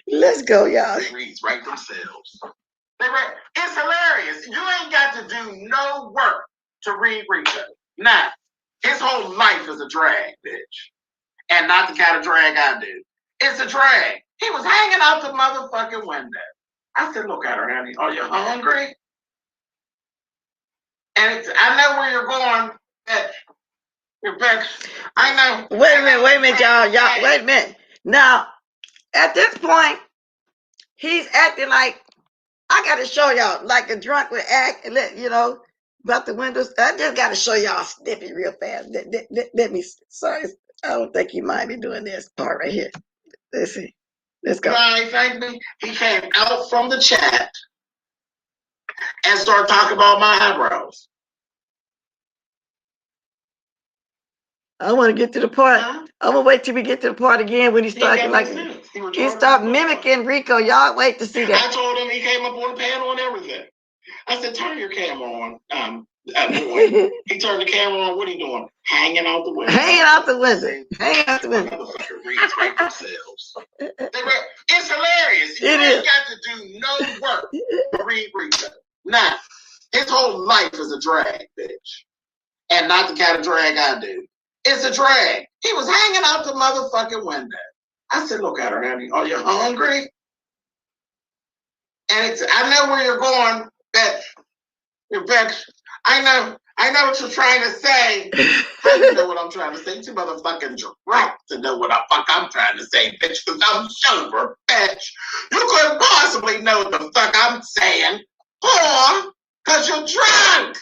Let's go, y'all. Reads right themselves. It's hilarious. You ain't got to do no work to read Rico. Now, his whole life is a drag, bitch. And not the kind of drag I do. It's a drag. He was hanging out the motherfucking window. I said, look at her, honey. Are you hungry? And I know where you're going. Bitch. I know. Wait a minute, y'all. Wait a minute. Now, at this point, he's acting like, I got to show y'all, like a drunk would act, and about the windows. I just got to show y'all snippy real fast. Let me, sorry. I don't think you mind me doing this part right here. Let's see. Let's go. Thank me. He came out from the chat and started talking about my eyebrows. I want to get to the part. I'm gonna wait till we get to the part again when he started he stopped mimicking Rico. Y'all wait to see that. I told him, he came up on the panel and everything. I said, turn your camera on, boy. He turned the camera on. What are you doing? Hanging out the window. Hanging out the window. Hanging out the window. Motherfucker reads right themselves. It's hilarious. You ain't got to do no work to read Rico. Nah, his whole life is a drag, bitch. And not the kind of drag I do. It's a drag. He was hanging out the motherfucking window. I said, look at her, honey. Are you hungry? And I know where you're going, bitch. I know what you're trying to say. How do you know what I'm trying to say? You motherfucking drunk to know what the fuck I'm trying to say, bitch, because I'm sober, bitch. You couldn't possibly know what the fuck I'm saying, or because you're drunk.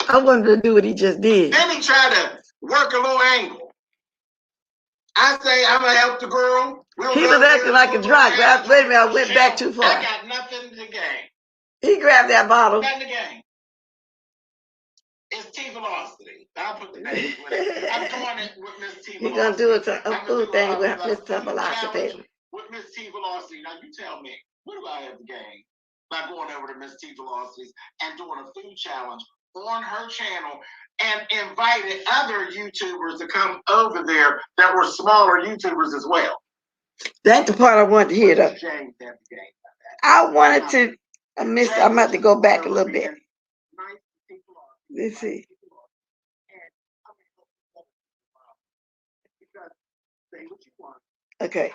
I wanted to do what he just did. Then he tried to work a little angle. I say, I'm going to help the girl. He was acting like a drunk. Wait a minute, I went back too far. I got nothing to gain. He grabbed that bottle. Nothing to gain. It's T velocity. I'll put the name with it. I'm doing it with Miss T velocity. He's going to do a food thing with Miss T velocity. With Miss T velocity. Now you tell me, what do I have to gain by going over to Miss T velocities and doing a food challenge on her channel and invited other YouTubers to come over there that were smaller YouTubers as well? That's the part I wanted to hear, though. I wanted to, I'm about to go back a little bit. Let's see. Okay.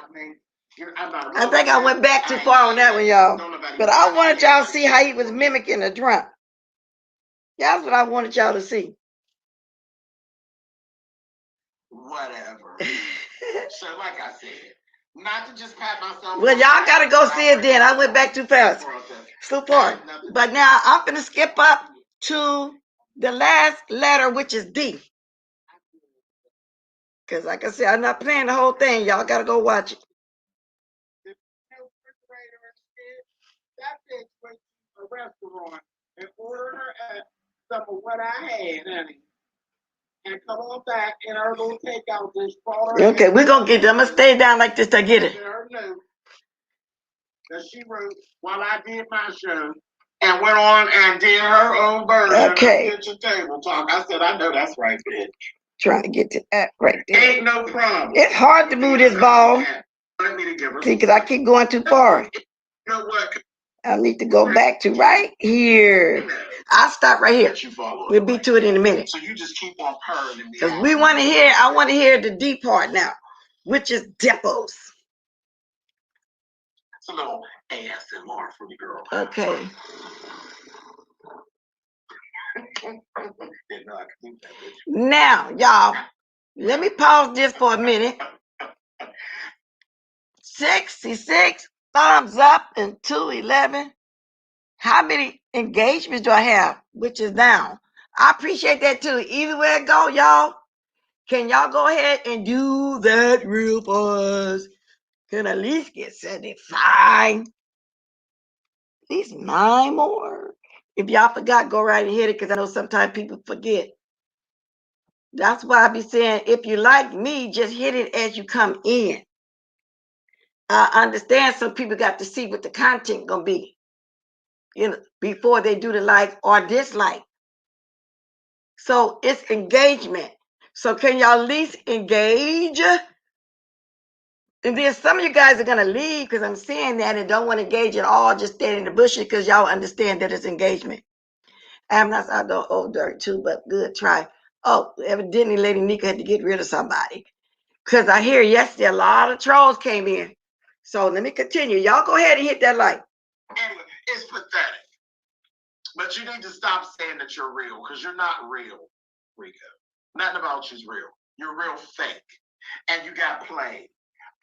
I think I went back too far on that one, y'all. But I wanted y'all to see how he was mimicking a drunk. That's what I wanted y'all to see. Whatever. So, like I said, not to just pat myself. Well, y'all gotta go see it then. I went back too fast. Too far. But now I'm gonna skip up to the last letter, which is D. Because like I said, I'm not playing the whole thing. Y'all gotta go watch it. That bitch went to a restaurant and ordered her some of what I had, honey. And come on back in our little takeout dish. Okay, we're gonna get. I'm gonna stay down like this to get it. That she wrote while I did my show and went on and did her own version of kitchen table talk. I said, I know that's right, bitch. Trying to get to that right there. Ain't no problem. It's hard to move this ball. See, because I keep going too far. You know what? I need to go back to right here. I'll stop right here. We'll be to it in a minute. So you just keep on purring. Because we want to hear, I want to hear the D part now, which is depots. It's a little ASMR for the girl. Okay. Now, y'all, let me pause this for a minute. 66 thumbs up and 211. How many engagements do I have? Which is down. I appreciate that too. Either way it go, y'all, Can y'all go ahead and do that real fast? Can at least get 75? At least 9 more. If y'all forgot, go right and hit it, because I know sometimes people forget. That's why I be saying, if you like me, just hit it as you come in. I understand some people got to see what the content gonna be, before they do the like or dislike. So it's engagement. So can y'all at least engage? And then some of you guys are gonna leave because I'm seeing that and don't want to engage at all, just stand in the bushes because y'all understand that it's engagement. I'm not, I don't old dirt too, but good try. Oh, evidently Lady Nika had to get rid of somebody. Because I hear yesterday a lot of trolls came in. So let me continue. Y'all go ahead and hit that like. Anyway, it's pathetic. But you need to stop saying that you're real, because you're not real, Rico. Nothing about you's real. You're real fake. And you got played.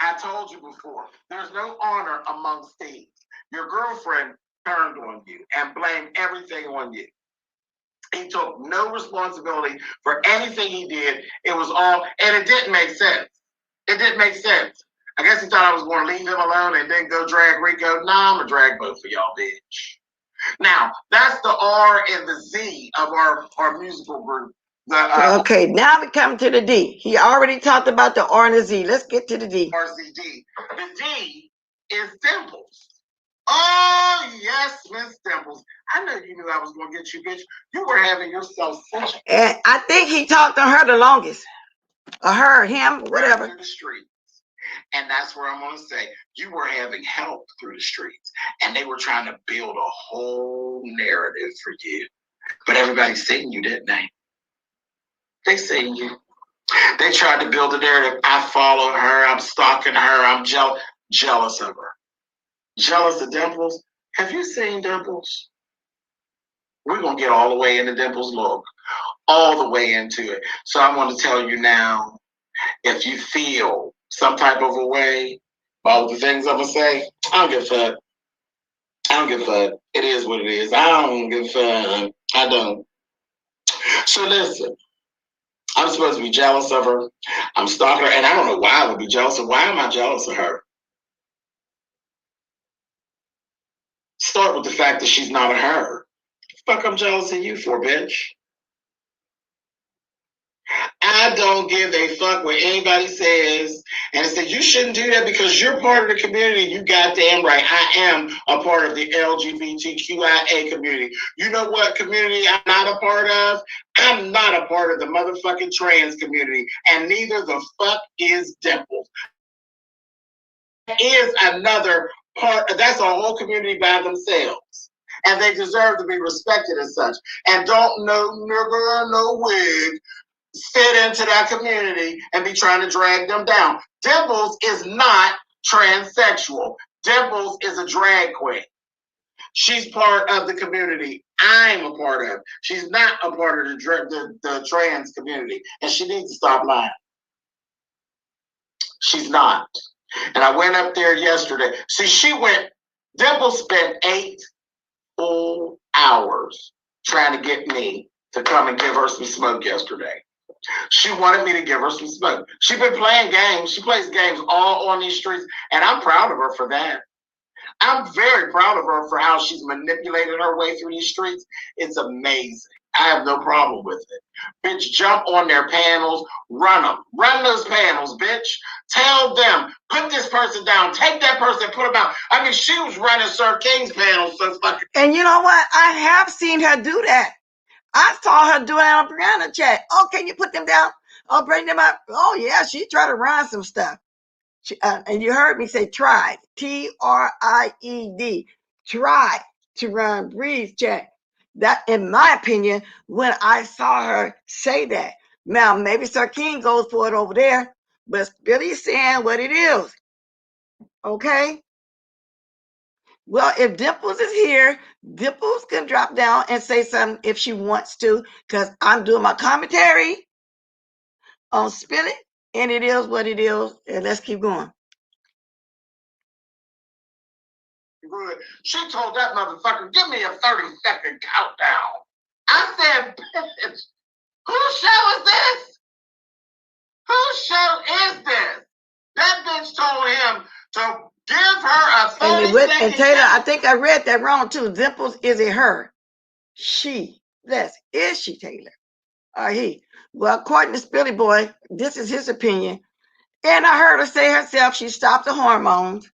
I told you before, there's no honor amongst thieves. Your girlfriend turned on you and blamed everything on you. He took no responsibility for anything he did. It was all, and it didn't make sense. It didn't make sense. I guess he thought I was going to leave him alone and then go drag Rico. Nah, I'm going to drag both of y'all, bitch. Now, that's the R and the Z of our musical group. Okay, now we come to the D. He already talked about the R and the Z. Let's get to the D. RZD. The D is Dimples. Oh, yes, Miss Dimples. I know you knew I was going to get you, bitch. You were having yourself such a... And I think he talked to her the longest. Or her, him, whatever. Through the streets. And that's where I'm going to say, you were having help through the streets. And they were trying to build a whole narrative for you. But everybody's seen you, didn't they? They seen you. They tried to build a narrative. I follow her. I'm stalking her. I'm jealous of her. Jealous of Dimples. Have you seen Dimples? We're going to get all the way into Dimples' look. All the way into it. So I want to tell you now, if you feel some type of a way, all the things I'm going to say, I don't give a fuck. I don't give a fuck. It is what it is. I don't give a fuck. I don't. So listen, I'm supposed to be jealous of her. I'm stalking her, and I don't know why I would be jealous of her. Why am I jealous of her? Start with the fact that she's not a her. Fuck, I'm jealous of you for, bitch. I don't give a fuck what anybody says. And I said, you shouldn't do that because you're part of the community. You goddamn right. I am a part of the LGBTQIA community. You know what community I'm not a part of? I'm not a part of the motherfucking trans community. And neither the fuck is Dimples. Is another part. That's a whole community by themselves. And they deserve to be respected as such. And don't no nigger, no wig fit into that community and be trying to drag them down. Dimples is not transsexual. Dimples is a drag queen. She's part of the community I'm a part of. She's not a part of the trans community. And she needs to stop lying. She's not. And I went up there yesterday. See, Dimples spent 8 full hours trying to get me to come and give her some smoke yesterday. She wanted me to give her some smoke. She's been playing games. She plays games all on these streets, and I'm proud of her for that. I'm very proud of her for how she's manipulated her way through these streets. It's amazing. I have no problem with it. Bitch, jump on their panels, run them. Run those panels, bitch. Tell them, put this person down, take that person, put them out. I mean, she was running Sir King's panels. So fucking. And you know what? I have seen her do that. I saw her do that on Brianna chat. Oh, can you put them down? Oh, bring them up. Oh, yeah, she tried to run some stuff. And you heard me say tried. TRIED. Tried to run Breeze chat. That, in my opinion, when I saw her say that. Now, maybe Sir King goes for it over there, but Billy's saying what it is. Okay? Well, if Dimples is here, Dimples can drop down and say something if she wants to, because I'm doing my commentary on Spill It, and it is what it is, and let's keep going. Good. She told that motherfucker, give me a 30-second countdown. I said, bitch, whose show is this? Whose show is this? That bitch told him to give her a 30-second And Taylor, I think I read that wrong too. Dimples, is it her? She. Yes. Is she Taylor? Or he? Well, according to Spilly Boy, this is his opinion. And I heard her say herself she stopped the hormones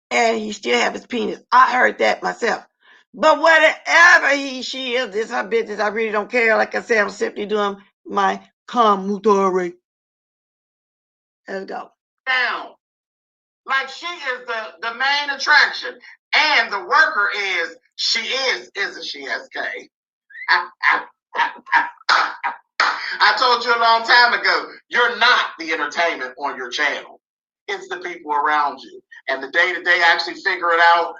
and he still have his penis. I heard that myself. But whatever she is, this her business. I really don't care. Like I said, I'm simply doing my commentary. Let's go. Down. Like she is the main attraction. And the worker is, isn't she, SK? I told you a long time ago, you're not the entertainment on your channel. It's the people around you. And the day that they actually figure it out,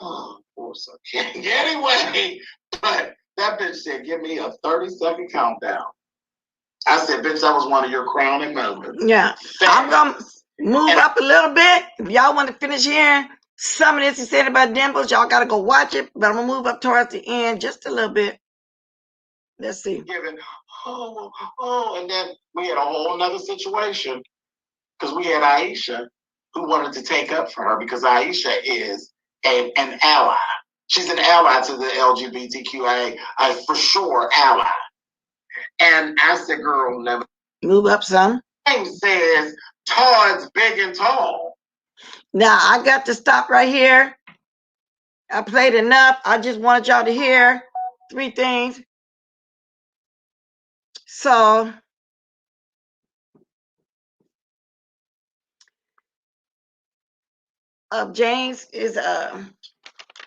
oh, poor son. Anyway, but that bitch said, give me a 30-second countdown. I said, bitch, that was one of your crowning moments. Yeah. I'm going to move up a little bit. If y'all want to finish hearing some of this he said about Dimples, y'all got to go watch it. But I'm going to move up towards the end just a little bit. Let's see. Giving, and then we had a whole nother situation because we had Aisha who wanted to take up for her because Aisha is an ally. She's an ally to the LGBTQIA, for sure ally. And I said, girl, never. Move up some. Name says Todd's big and tall. Now I got to stop right here. I played enough. I just wanted y'all to hear 3 things. So James'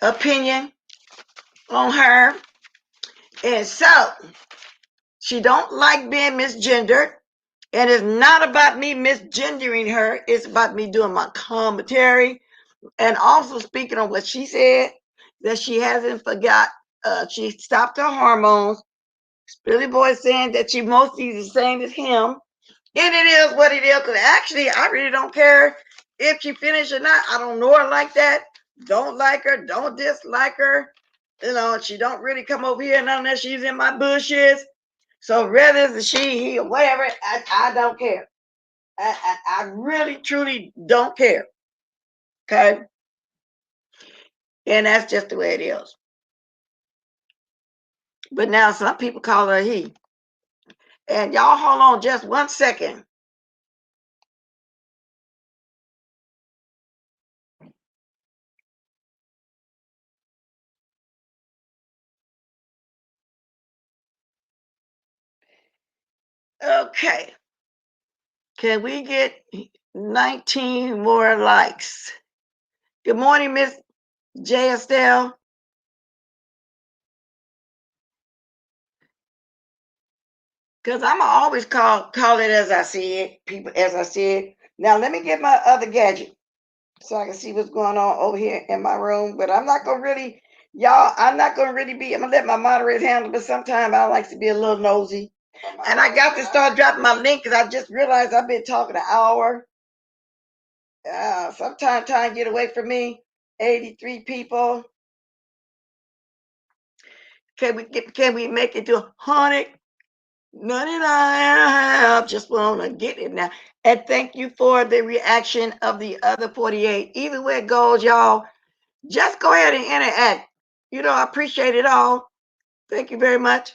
opinion on her. And so she don't like being misgendered. And it's not about me misgendering her. It's about me doing my commentary. And also speaking on what she said, that she hasn't forgot. She stopped her hormones. Billy Boy saying that she mostly is the same as him. And it is what it is. Because actually, I really don't care if she finished or not. I don't know her like that. Don't like her. Don't dislike her. You know, she don't really come over here unless she's in my bushes. So whether it's she, he, or whatever, I don't care. I really, truly don't care. Okay? And that's just the way it is. But now some people call her he. And y'all hold on just 1 second. Okay. Can we get 19 more likes? Good morning, Miss J. Estelle. Because I'm always call it as I see it, people as I see it. Now let me get my other gadget so I can see what's going on over here in my room. But I'm not gonna really, y'all, I'm gonna let my moderators handle, but sometimes I like to be a little nosy. And I got to start dropping my link because I just realized I've been talking an hour. Sometimes time get away from me. 83 people. Can we make it to 199? Just want to get it now. And thank you for the reaction of the other 48. Either way it goes, y'all, just go ahead and interact. You know, I appreciate it all. Thank you very much.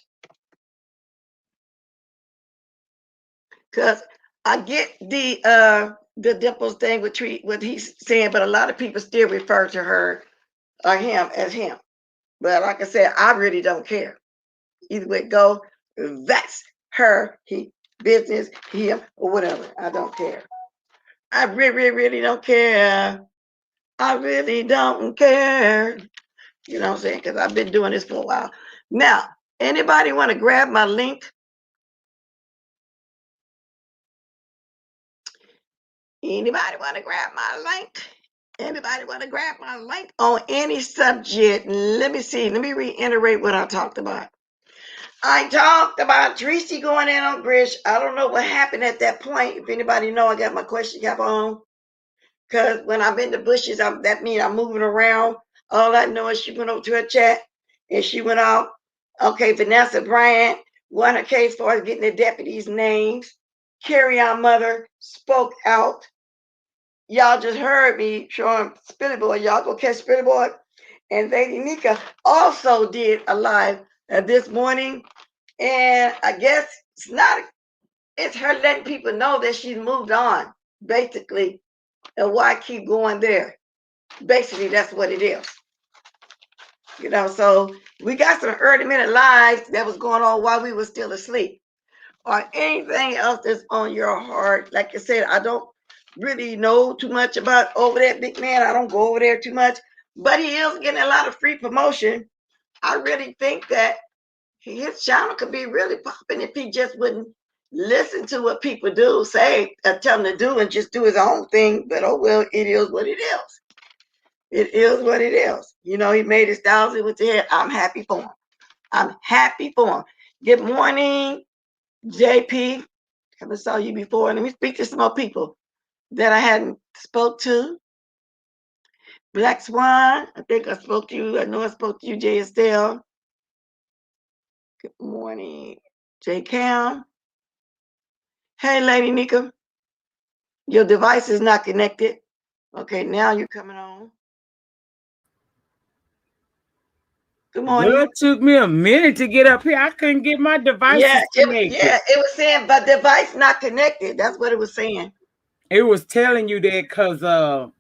Because I get the Dimples thing with what he's saying, but a lot of people still refer to her or him as him. But like I said, I really don't care. Either way it go, that's her, he, business, him, or whatever. I don't care. I really, really don't care. I really don't care. You know what I'm saying? Because I've been doing this for a while. Now, anybody want to grab my link? Anybody want to grab my link? Anybody want to grab my link on any subject? Let me see. Let me reiterate what I talked about. I talked about Tracy going in on Grish. I don't know what happened at that point. If anybody know, I got my question cap on. Because when I'm in the bushes, that means I'm moving around. All I know is she went over to her chat and she went out. Okay, Vanessa Bryant won a case for getting the deputies' names. Kerrion mother spoke out. Y'all just heard me showing Spilly Boy. Y'all go catch Spilly Boy. And Lady Nika also did a live this morning. And I guess it's her letting people know that she's moved on, basically. And why keep going there? Basically, that's what it is. So we got some early minute lives that was going on while we were still asleep. Or anything else that's on your heart. Like I said, I don't really know too much about over that big man. I don't go over there too much, but he is getting a lot of free promotion. I really think that his channel could be really popping if he just wouldn't listen to what people do, say, tell him to do, and just do his own thing. But oh well, it is what it is. It is what it is. He made his thousand with the head. I'm happy for him. I'm happy for him. Good morning, JP. Haven't saw you before. Let me speak to some more people that I hadn't spoke to. Black Swan, I think I spoke to you. I know I spoke to you, J. Estelle. Good morning, J. Cam. Hey, Lady Nika. Your device is not connected. Okay, now you're coming on. Good morning. Girl, it took me a minute to get up here. I couldn't get my devices connected. It was saying, but device not connected. That's what it was saying. It was telling you that because I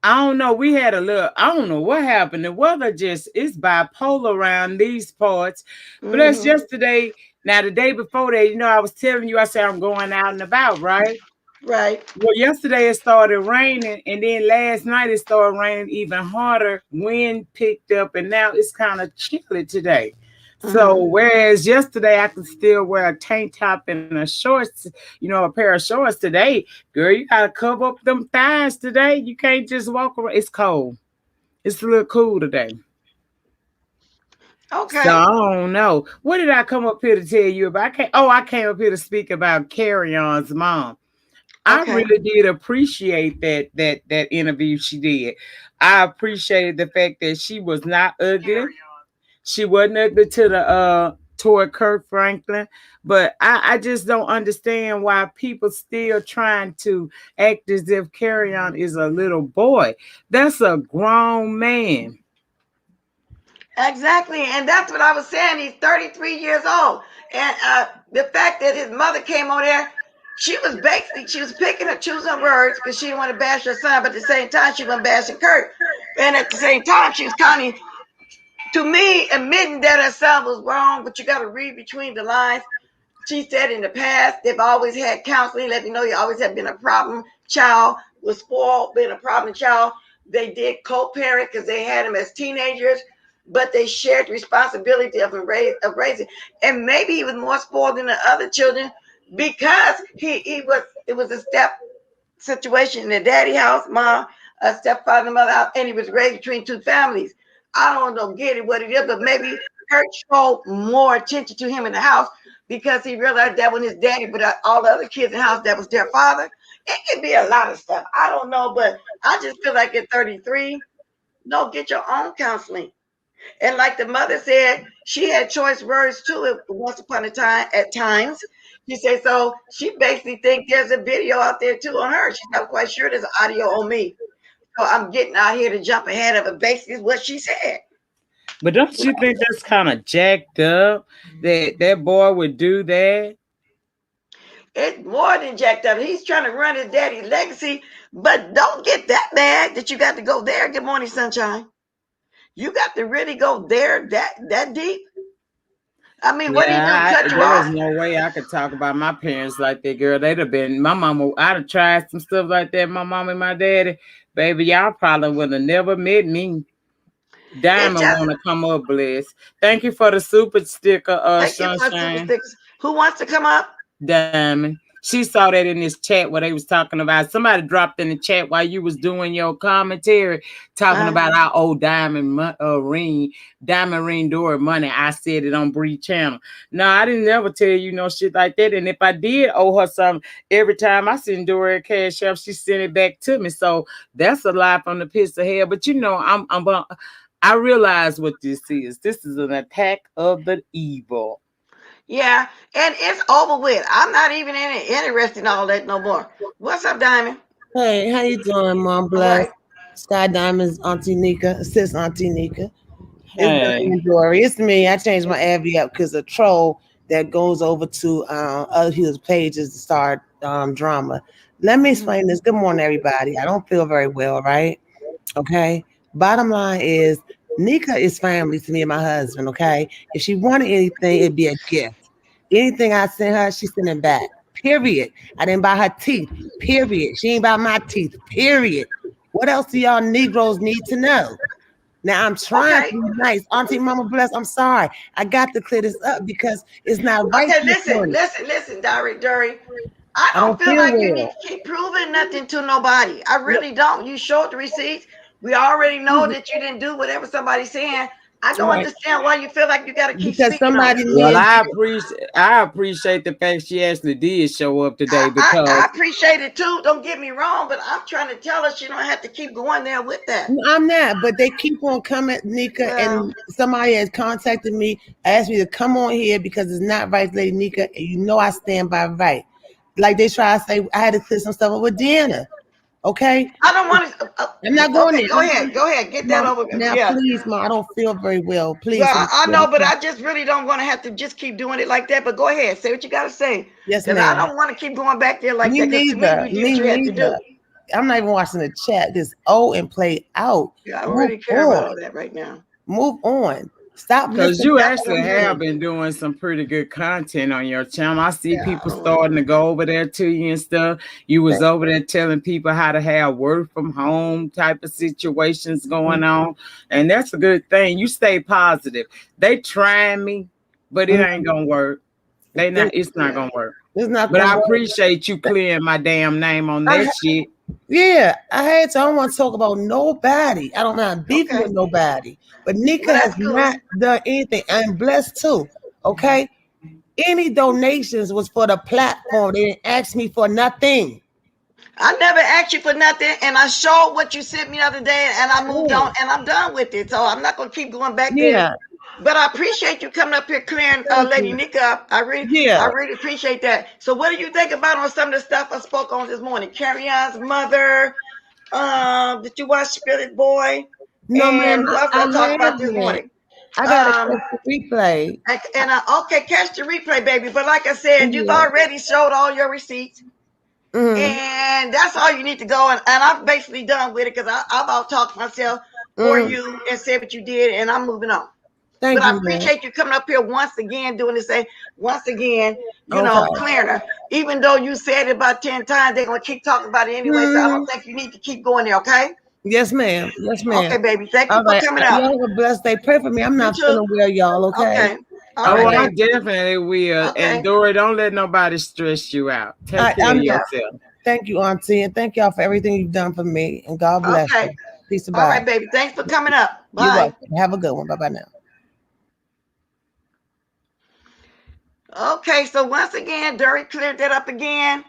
don't know. We had I don't know what happened. The weather it's bipolar around these parts. But that's yesterday. Now, the day before that, I was telling you, I said I'm going out and about, right? Right. Well, yesterday it started raining, and then last night it started raining even harder. Wind picked up, and now it's kind of chilly today. So whereas yesterday I could still wear a tank top and a shorts, a pair of shorts, today, girl, you gotta cover up them thighs today. You can't just walk around. It's cold. It's a little cool today. Okay. So I don't know. What did I come up here to tell you about? I came up here to speak about Kerrion's mom. I really did appreciate that interview she did. I appreciated the fact that she was not ugly. She wasn't ugly toward Kerrion Franklin, but I just don't understand why people still trying to act as if Kerrion is a little boy. That's a grown man. Exactly, and that's what I was saying. He's 33 years old, and the fact that his mother came on there, she was picking and choosing words because she didn't want to bash her son, but at the same time she wasn't bashing Kurt, and at the same time she was kind of, to me, admitting that her son was wrong. But you got to read between the lines. She said in the past they've always had counseling, let me know you always have been a problem child, was spoiled, been a problem child. They did co-parent because they had him as teenagers, but they shared the responsibility of raising. And maybe he was more spoiled than the other children because it was a step situation in the daddy house, mom, a stepfather, mother house, and he was raised between two families. I don't know, get it what it is, but maybe Kurt showed more attention to him in the house because he realized that when his daddy, but all the other kids in the house, that was their father. It could be a lot of stuff. I don't know, but I just feel like at 33, no, get your own counseling. And like the mother said, she had choice words too once upon a time at times. She said, so she basically thinks there's a video out there too on her. She's not quite sure there's audio on me. So I'm getting out here to jump ahead of it. Basically is what she said. But don't you think that's kind of jacked up that boy would do that? It's more than jacked up. He's trying to run his daddy's legacy, but don't get that mad that you got to go there. Good morning, sunshine. You got to really go there that deep. I mean, what do you do? Cut you off? There's no way I could talk about my parents like that, girl. They'd have been my mama. I'd have tried some stuff like that. My mom and my daddy, baby, y'all probably would have never met me. Diamond want to come up, bless. Thank you for the super sticker, sunshine. Who wants to come up? Diamond. She saw that in this chat where they was talking about. Somebody dropped in the chat while you was doing your commentary, talking about our old diamond ring door money. I said it on Bree channel. No, I didn't never tell you no shit like that. And if I did owe her something, every time I send Dora a cash up, she sent it back to me. So that's a lie from the pits of hell. But I realize what this is. This is an attack of the evil. Yeah, and it's over with. I'm not even interested in all that no more. What's up, Diamond? Hey, how you doing, Mom All Bless? right. Sky Diamonds, Auntie Nika, Sis Auntie Nika. It's been Hey. an enjoy. It's me. I changed my Abby up because a troll that goes over to other people's pages to start drama. Let me explain this. Good morning, everybody. I don't feel very well, right? Okay. Bottom line is Nika is family to me and my husband, okay? If she wanted anything, it'd be a gift. Anything I sent her, she sent it back. Period. I didn't buy her teeth. Period. She ain't buy my teeth. Period. What else do y'all Negroes need to know? Now I'm trying to Okay. be nice. Auntie Mama Bless, I'm sorry. I got to clear this up because it's not right Okay, this morning. listen, Dury. I I don't don't feel feel like you need well. to keep proving nothing to nobody. I really don't. You showed the receipts. We already know that you didn't do whatever somebody's saying. I don't Right. understand why you feel like you got to keep Because speaking on somebody it. Well, near I appreciate the fact she actually did show up today I because appreciate it too. Don't get me wrong, but I'm trying to tell her she don't have to keep going there with that. No, I'm not, but they keep on coming, Nika, Well, and somebody has contacted me, asked me to come on here because it's not right, Lady Nika, and you know I stand by right. Like they try to say, I had to clear some stuff up with Deanna. Okay, I don't want to. I'm not going Okay, there. go ahead, get that Mom, over with. now, Yeah. please, Mom, I don't feel very well. Well, Please, I know, but I just really don't want to have to just keep doing it like that. But go ahead, say what you got to say, yes, because I ma'am. don't want to keep going back there like Me that. Because to me, neither. you did Me what you had to neither. do. I'm not even watching the chat. Just and play out. Yeah, I don't Move really care about on. all that right now. Move on. Stop because listening you to actually have them. been doing some pretty good content on your channel. I see Yeah, people starting to go over there to you and stuff. You was over there telling people how to have work from home type of situations going on, and that's a good thing. You stay positive. They trying me, but it ain't gonna work. It's not gonna work. It's not But gonna I work. appreciate you clearing my damn name on that shit. Yeah, I had to. I don't want to talk about nobody. I don't mind beefing Okay. with nobody. But Well, Nika has that's cool. not done anything. I'm blessed too. Okay. Any donations was for the platform. They didn't ask me for nothing. I never asked you for nothing, and I showed what you sent me the other day, and I moved Yeah. on, and I'm done with it. So I'm not gonna keep going back there. Yeah. But I appreciate you coming up here clearing Thank Lady you. Nika up. I Yeah. really appreciate that. So what do you think about on some of the stuff I spoke on this morning? Kerrion's mother. Did you watch Spirit Boy? No, ma'am, And who else I I talked about this haven't. morning? I gotta Um, catch the replay. okay, catch the replay, baby. But like I said, you've Yeah. already showed all your receipts. Mm-hmm. And that's all you need to go. And I'm basically done with it because I about talked myself for Mm-hmm. you and said what you did, and I'm moving on. But Thank I you, ma'am. appreciate you coming up here once again, doing this thing, once again, Okay. clearing her. Even though you said it about 10 times, they're going to keep talking about it anyway. So I Mm-hmm. don't think you need to keep going there, okay? Yes, ma'am. Yes, ma'am. Okay, baby. Thank you All for right. coming up. Y'all have a blessed day. Pray for me. I'm You not too. feeling well, y'all. Okay. Okay. All All right, Oh, right. I baby. definitely will. And Okay. Dory, don't let nobody stress you out. Take care of I'm Yeah. not. yourself. Thank you, Auntie, and thank y'all for everything you've done for me. And God bless Okay. you. Peace and All bye. right, baby. Thanks for coming up. You're Bye. welcome. Have a good one. Bye bye now. Okay, so once again, Dory cleared that up again.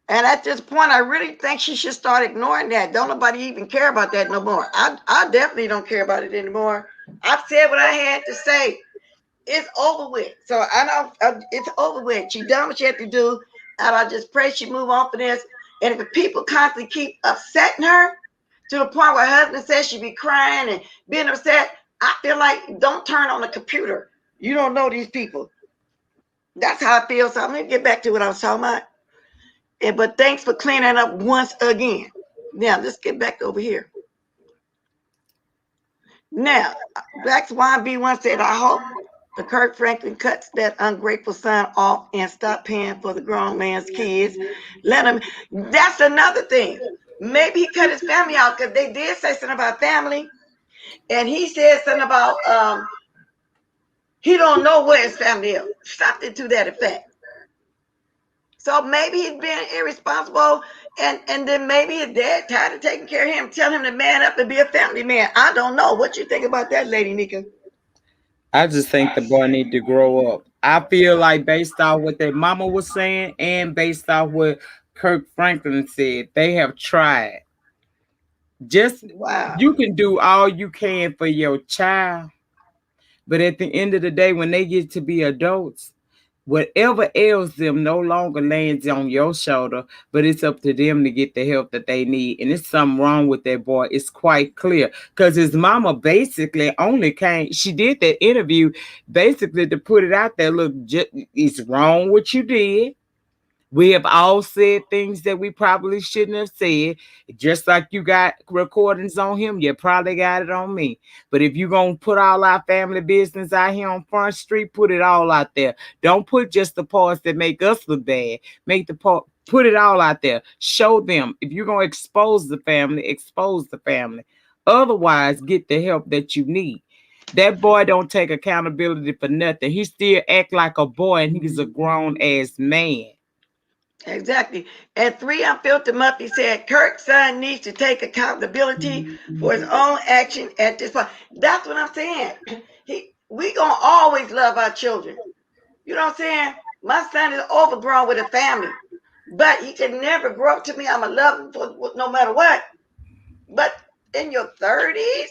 And at this point, I really think she should start ignoring that. Don't nobody even care about that no more. I definitely don't care about it anymore. I've said what I had to say. It's over with. So I know it's over with. She done what she had to do. And I just pray she move on from this. And if people constantly keep upsetting her to the point where her husband says she be crying and being upset, I feel like don't turn on the computer. You don't know these people. That's how I feel. So I'm going to get back to what I was talking about. But thanks for cleaning up once again. Now, let's get back over here. Now, Black Swan B1 said, I hope the Kirk Franklin cuts that ungrateful son off and stop paying for the grown man's kids. Let him. That's another thing. Maybe he cut his family out because they did say something about family. And he said something about he don't know where his family is. Something to that effect. So maybe he's being irresponsible, and then maybe his dad tired of taking care of him, tell him to man up and be a family man. I don't know. What you think about that, Lady Nika? I just think the boy need to grow up. I feel like based off what their mama was saying and based off what Kirk Franklin said, they have tried. Just Wow. you can do all you can for your child, but at the end of the day, when they get to be adults, whatever ails them no longer lands on your shoulder, but it's up to them to get the help that they need. And there's something wrong with that boy. It's quite clear, because his mama basically only came, she did that interview basically to put it out there. Look, it's wrong what you did. We have all said things that we probably shouldn't have said. Just like you got recordings on him, you probably got it on me. But if you're going to put all our family business out here on Front Street, put it all out there. Don't put just the parts that make us look bad. Put it all out there. Show them. If you're going to expose the family, expose the family. Otherwise, get the help that you need. That boy don't take accountability for nothing. He still act like a boy, and he's a grown-ass man. Exactly. And 3 Unfiltered Monthly said Kirk's son needs to take accountability for his own action at this point. That's what I'm saying. We gonna always love our children. You know what I'm saying? My son is overgrown with a family, but he can never grow up to me. I'm a love him for no matter what. But in your 30s,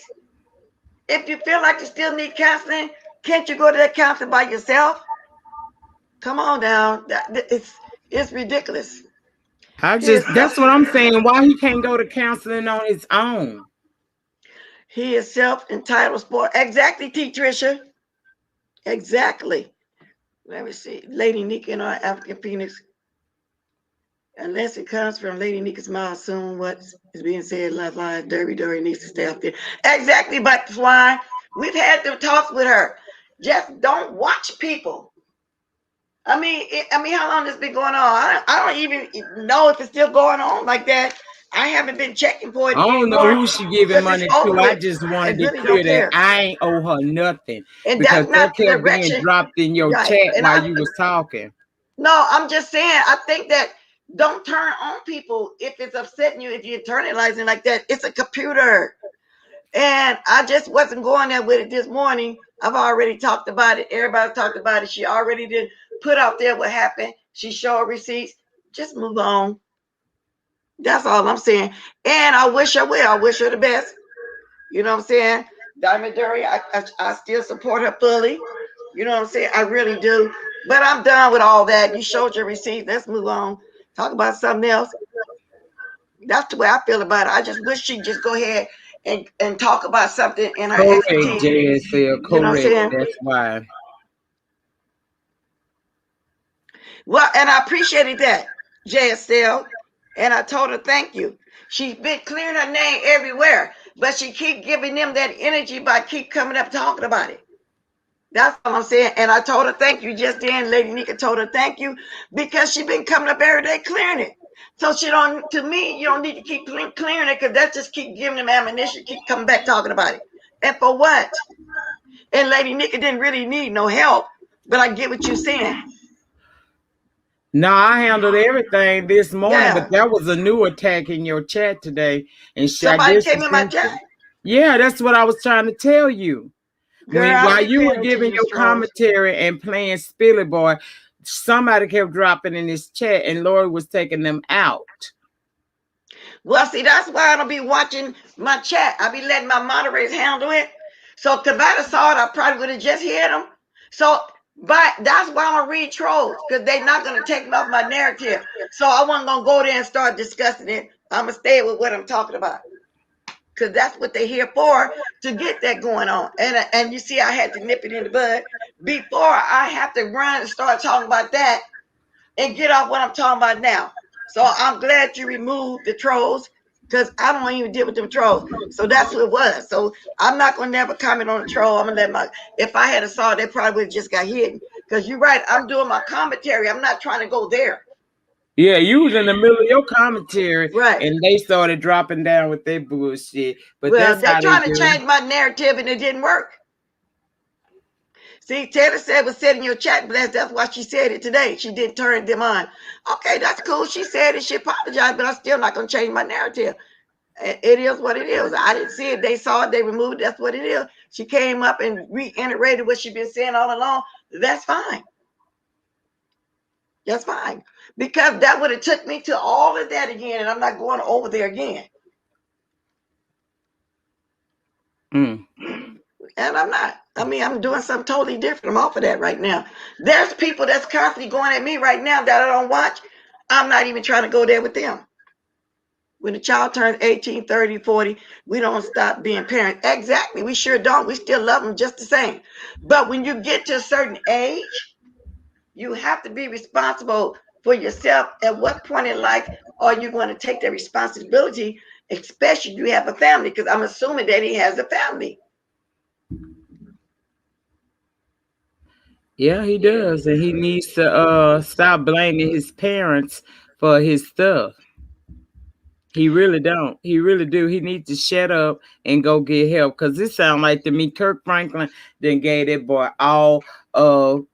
if you feel like you still need counseling, can't you go to that counselor by yourself? Come on now. It's ridiculous. That's what I'm saying. Why he can't go to counseling on his own? He is self-entitled sport. Exactly, T. Tricia. Exactly. Let me see. Lady Nika in our African Phoenix. Unless it comes from Lady Nika's mouth, soon what is being said lies. Dirty needs to stay up there. Exactly, but Swine. We've had them talks with her. Just don't watch people. I mean, how long has this been going on? I don't even know if it's still going on like that. I haven't been checking for it. I don't know who she giving money to. I just wanted to clear that I ain't owe her nothing, and because that's not that kept being dropped in your chat while you was talking. No, I'm just saying. I think that don't turn on people if it's upsetting you. If you internalize it like that, it's a computer. And I just wasn't going there with it this morning. I've already talked about it. Everybody talked about it. She already did put out there what happened. She showed receipts. Just move on. That's all I'm saying. And I wish her well. I wish her the best. You know what I'm saying? Diamond Dury, I still support her fully. You know what I'm saying? I really do. But I'm done with all that. You showed your receipts. Let's move on. Talk about something else. That's the way I feel about it. I just wish she'd just go ahead and talk about something in her expertise. JSL, correct. You know what I'm saying? That's why. Well, and I appreciated that, JSL. And I told her thank you. She's been clearing her name everywhere, but she keep giving them that energy by keep coming up talking about it. That's what I'm saying. And I told her thank you just then. Lady Nika told her thank you because she's been coming up every day clearing it. So to me, you don't need to keep clearing it, because that just keep giving them ammunition, keep coming back talking about it. And for what? And Lady Nika didn't really need no help, but I get what you're saying. No, I handled everything this morning, but that was a new attack in your chat today. And somebody came in my chat. Yeah, that's what I was trying to tell you. Girl, while you were giving your commentary and playing Spilly Boy, somebody kept dropping in this chat, and Lori was taking them out. Well, see, that's why I don't be watching my chat. I be letting my moderators handle it. So if I saw it, I probably would have just hit them. So, but that's why I'm gonna read trolls, because they're not gonna take me off my narrative. So I wasn't gonna go there and start discussing it. I'm gonna stay with what I'm talking about, because that's what they're here for, to get that going on. And you see, I had to nip it in the bud before I have to run and start talking about that and get off what I'm talking about now. So I'm glad you removed the trolls, because I don't even deal with them trolls. So that's what it was. So I'm not going to never comment on the troll. I'm going to let if I had saw it, they probably would have just got hidden. Because you're right, I'm doing my commentary. I'm not trying to go there. Yeah, you was in the middle of your commentary, right? And they started dropping down with their bullshit. But well, they're trying to change my narrative, and it didn't work. See, Taylor said was said in your chat, Bless. That's why she said it today. She didn't turn them on. Okay, that's cool. She said it. She apologized, but I'm still not going to change my narrative. It is what it is. I didn't see it. They saw it. They removed it. That's what it is. She came up and reiterated what she's been saying all along. That's fine. That's fine. Because that would have took me to all of that again, and I'm not going over there again. And I'm not. I mean, I'm doing something totally different. I'm off of that right now. There's people that's constantly going at me right now that I don't watch. I'm not even trying to go there with them. When the child turns 18, 30, 40, we don't stop being parents. Exactly. We sure don't. We still love them just the same. But when you get to a certain age, you have to be responsible for yourself. At what point in life are you going to take the responsibility, especially if you have a family? Because I'm assuming that he has a family. Yeah, he does. And he needs to stop blaming his parents for his stuff. He really don't. He really do. He needs to shut up and go get help. Cause this sound like to me, Kirk Franklin then gave that boy all of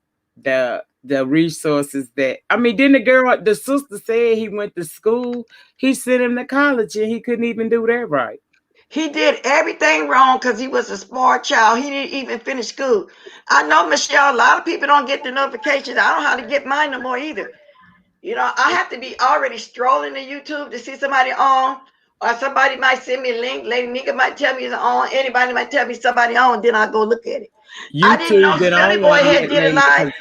the resources that I mean, didn't the sister said he went to school, he sent him to college and he couldn't even do that right. He did everything wrong because he was a smart child. He didn't even finish school. I know, Michelle, a lot of people don't get the notifications. I don't know how to get mine no more either. You know, I have to be already strolling to YouTube to see somebody on, or somebody might send me a link. Lady Nika might tell me it's on. Anybody might tell me somebody on. Then I go look at it. I didn't know YouTube been Silly on Boy one had yet, did it lady. live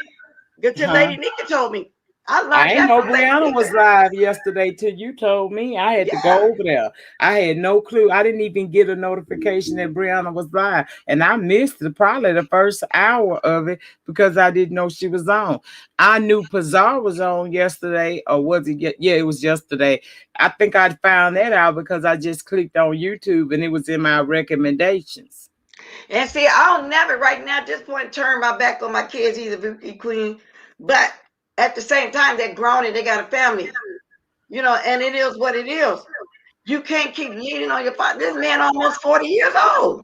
until Huh? Lady Nika told me. I I learned ain't that know from Lady Brianna Nika. was live yesterday till you told me. I had to Yeah. go over there. I had no clue. I didn't even get a notification that Brianna was live. And I missed probably the first hour of it because I didn't know she was on. I knew Pazar was on yesterday, or was it? Yeah, it was yesterday. I think I found that out because I just clicked on YouTube and it was in my recommendations. And see, I'll never right now at this point turn my back on my kids either, Vicky Queen. But at the same time, they're grown and they got a family. You know, and it is what it is. You can't keep leaning on your father. This man almost 40 years old.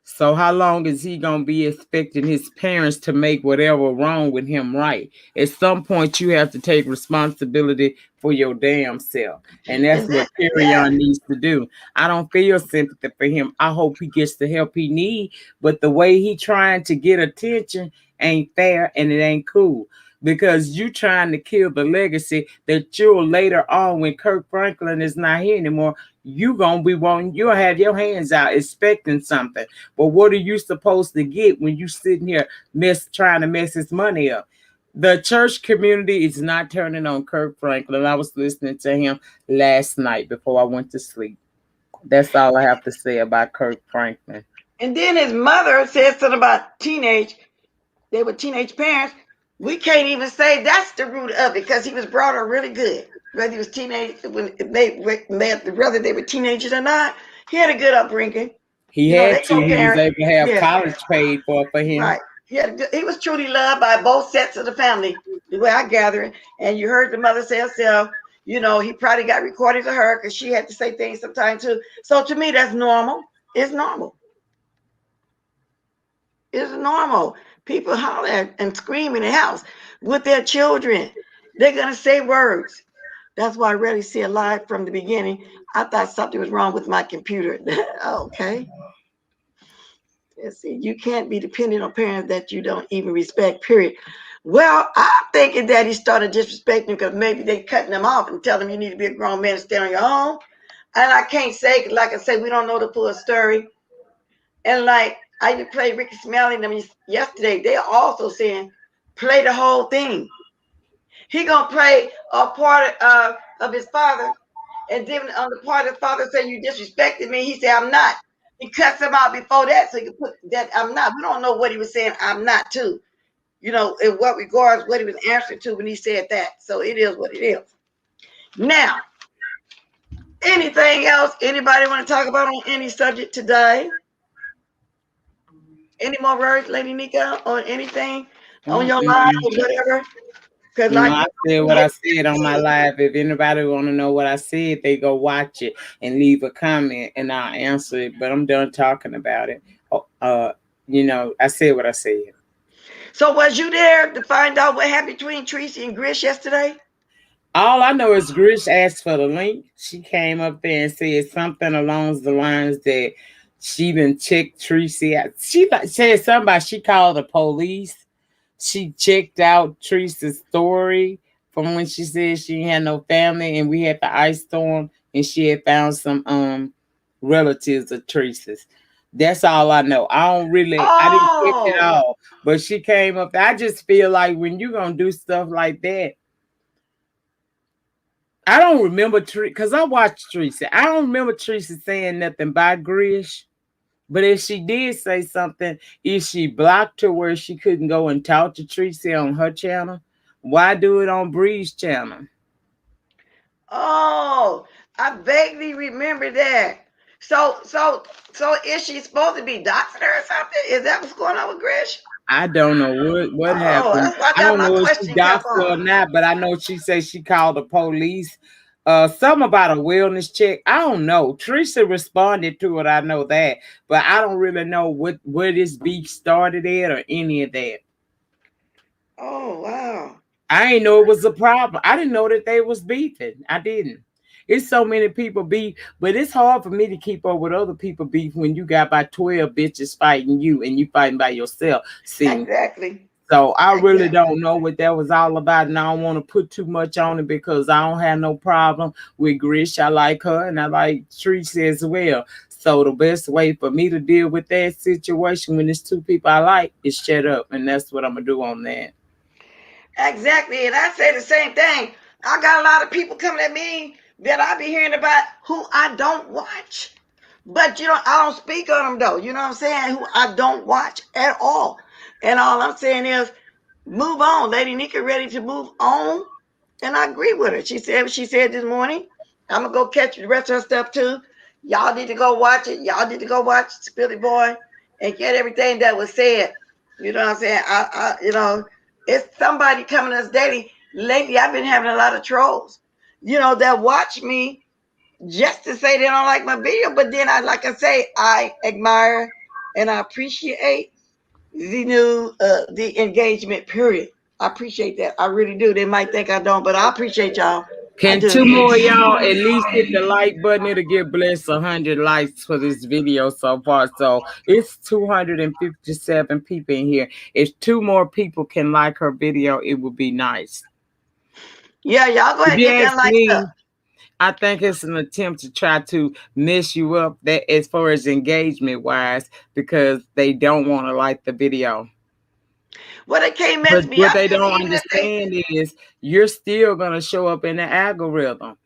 So how long is he gonna be expecting his parents to make whatever wrong with him right? At some point, you have to take responsibility for your damn self, and that's what Yeah. Kerrion needs to do. I don't feel sympathy for him. I hope he gets the help he need, but the way he trying to get attention ain't fair, and it ain't cool. Because you trying to kill the legacy that you'll later on, when Kirk Franklin is not here anymore, you gonna be wanting, you'll have your hands out expecting something. But what are you supposed to get when you sitting here trying to mess his money up? The church community is not turning on Kirk Franklin. I was listening to him last night before I went to sleep. That's all I have to say about Kirk Franklin. And then his mother said something about teenage. They were teenage parents. We can't even say that's the root of it because he was brought up really good. Whether he was teenage, whether they were teenagers or not, he had a good upbringing. He You know, had they to. He was co-parent. able to have Yes, college paid for him. right. He was truly loved by both sets of the family, the way I gather it. And you heard the mother say herself, you know, he probably got recordings of her because she had to say things sometimes too. So to me, that's normal. It's normal. It's normal. People holler and scream in the house with their children. They're going to say words. That's why I rarely see a live from the beginning. I thought something was wrong with my computer. Okay. Let's see. You can't be dependent on parents that you don't even respect, period. Well, I'm thinking that he started disrespecting because maybe they cutting him off and telling him you need to be a grown man and stand on your own. And I can't say, like I said, we don't know the full story. And like I even played Ricky Smiley and them yesterday, they're also saying play the whole thing. He gonna play a part of his father, and then on the part of his father say you disrespected me. He said I'm not. He cuts him out before that, so he can put that I'm not. We don't know what he was saying. I'm not too. You know, in what regards what he was answering to when he said that. So it is what it is. Now, anything else? Anybody want to talk about on any subject today? Any more words, Lady Nika, on anything on your life or whatever? Because No, like I said what I said on my live. If anybody want to know what I said, they go watch it and leave a comment, and I'll answer it. But I'm done talking about it. You know, I said what I said. So was you there to find out what happened between Tracy and Grish yesterday? All I know is Grish asked for the link. She came up there and said something along the lines that she been checked Tracy out. She said something about she called the police. She checked out Teresa's story from when she said she had no family and we had the ice storm and she had found some relatives of Teresa's. That's all I know. I don't really, I didn't catch it Oh, all, but she came up. I just feel like when you're gonna do stuff like that, I don't remember because I watched Teresa. I don't remember Teresa saying nothing about Grish. But if she did say something, if she blocked her where she couldn't go and talk to Teresa on her channel, why do it on Bree's channel? oh, I vaguely remember that. So is she supposed to be doctor or something? Is that what's going on with Grish? I don't know what Oh, happened. that's why I I got don't my know if she question cap gospel or on. not, but I know she said she called the police. Something about a wellness check. I don't know. Teresa responded to it. I know that, but I don't really know where this beef started at or any of that. Oh, wow. I didn't know it was a problem. I didn't know that they was beefing. I didn't. It's so many people beef, but it's hard for me to keep up with other people beef when you got about 12 bitches fighting you and you fighting by yourself. See, Exactly. so I really Exactly. don't know what that was all about, and I don't want to put too much on it because I don't have no problem with Grish. I like her, and I like Teresa as well. So the best way for me to deal with that situation when it's two people I like is shut up, and that's what I'm gonna do on that. Exactly. And I say the same thing. I got a lot of people coming at me that I be hearing about who I don't watch. But I don't speak on them though. You know what I'm saying? Who I don't watch at all. And all I'm saying is move on. Lady Nika ready to move on. And I agree with her. She said what she said this morning. I'm gonna go catch the rest of her stuff too. Y'all need to go watch it. Y'all need to go watch Spilly Boy and get everything that was said. You know what I'm saying? It's somebody coming to us daily. Lately, I've been having a lot of trolls, that watch me just to say they don't like my video. But then like I say, I admire and I appreciate the engagement, period. I appreciate that. I really do. They might think I don't, but I appreciate y'all. I Can two do. more of y'all at least hit the like button? It'll get blessed 100 likes for this video so far. So it's 257 people in here. If two more people can like her video, it would be nice. Yeah, y'all go If ahead and you hit that ask like stuff. me, I think it's an attempt to try to mess you up that as far as engagement wise, because they don't want to like the video. Well, they can't But mess me what up they because don't even if they, understand is you're still gonna show up in the algorithm.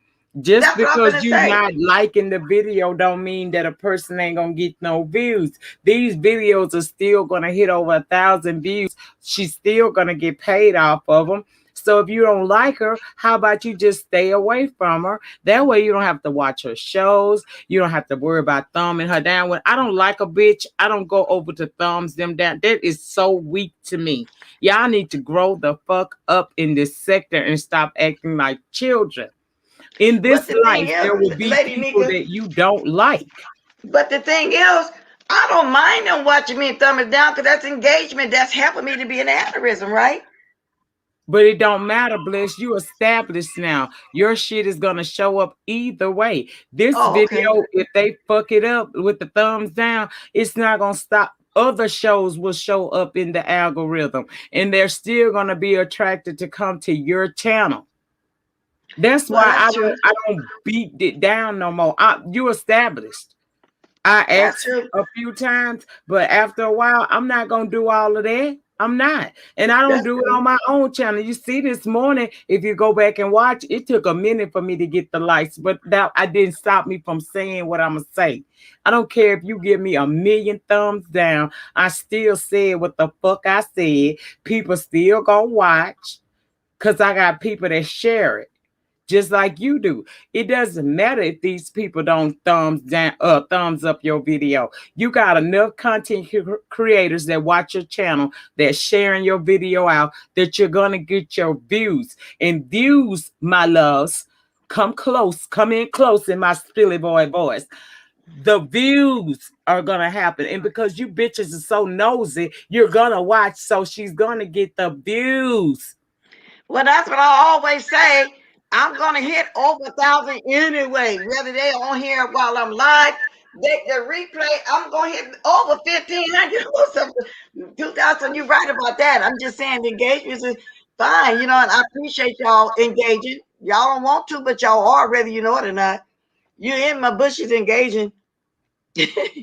Just that's what I'm because gonna you say. not liking the video don't mean that a person ain't gonna get no views. These videos are still gonna hit over 1,000 views. She's still gonna get paid off of them. So if you don't like her, how about you just stay away from her? That way you don't have to watch her shows. You don't have to worry about thumbing her down. When I don't like a bitch, I don't go over to thumbs them down. That is so weak to me. Y'all need to grow the fuck up in this sector and stop acting like children. In But this the thing life, is, there will be Lady people Nika, that you don't like. but the thing is, I don't mind them watching me and thumbing down because that's engagement. That's helping me to be an aneurysm, right? But it don't matter, Bliss. You established now. Your shit is gonna show up either way. This Oh, okay. video, if they fuck it up with the thumbs down, it's not gonna stop. Other shows will show up in the algorithm, and they're still gonna be attracted to come to your channel. That's Well, why that's true. I don't beat it down no more. You established. I That's asked true. a few times, but after a while, I'm not gonna do all of that. I'm not. And I don't That's do it true. on my own channel. You see, this morning, if you go back and watch, it took a minute for me to get the likes, but that I didn't stop me from saying what I'm gonna say. I don't care if you give me a million thumbs down, I still said what the fuck I said. People still gonna watch because I got people that share it just like you do. It doesn't matter if these people don't thumbs up your video. You got enough content creators that watch your channel that sharing your video out that you're gonna get your views. And views, my loves, come in close in my Spilly Boy voice. The views are gonna happen, and because you bitches are so nosy, you're gonna watch. So she's gonna get the views. Well, that's what I always say. I'm gonna hit over 1,000 anyway, whether they on here while I'm live. The replay, I'm gonna hit over 1,500 or something. 2,000. You're right about that. I'm just saying the engagement is fine, and I appreciate y'all engaging. Y'all don't want to, but y'all are, whether you know it or not. You're in my bushes engaging.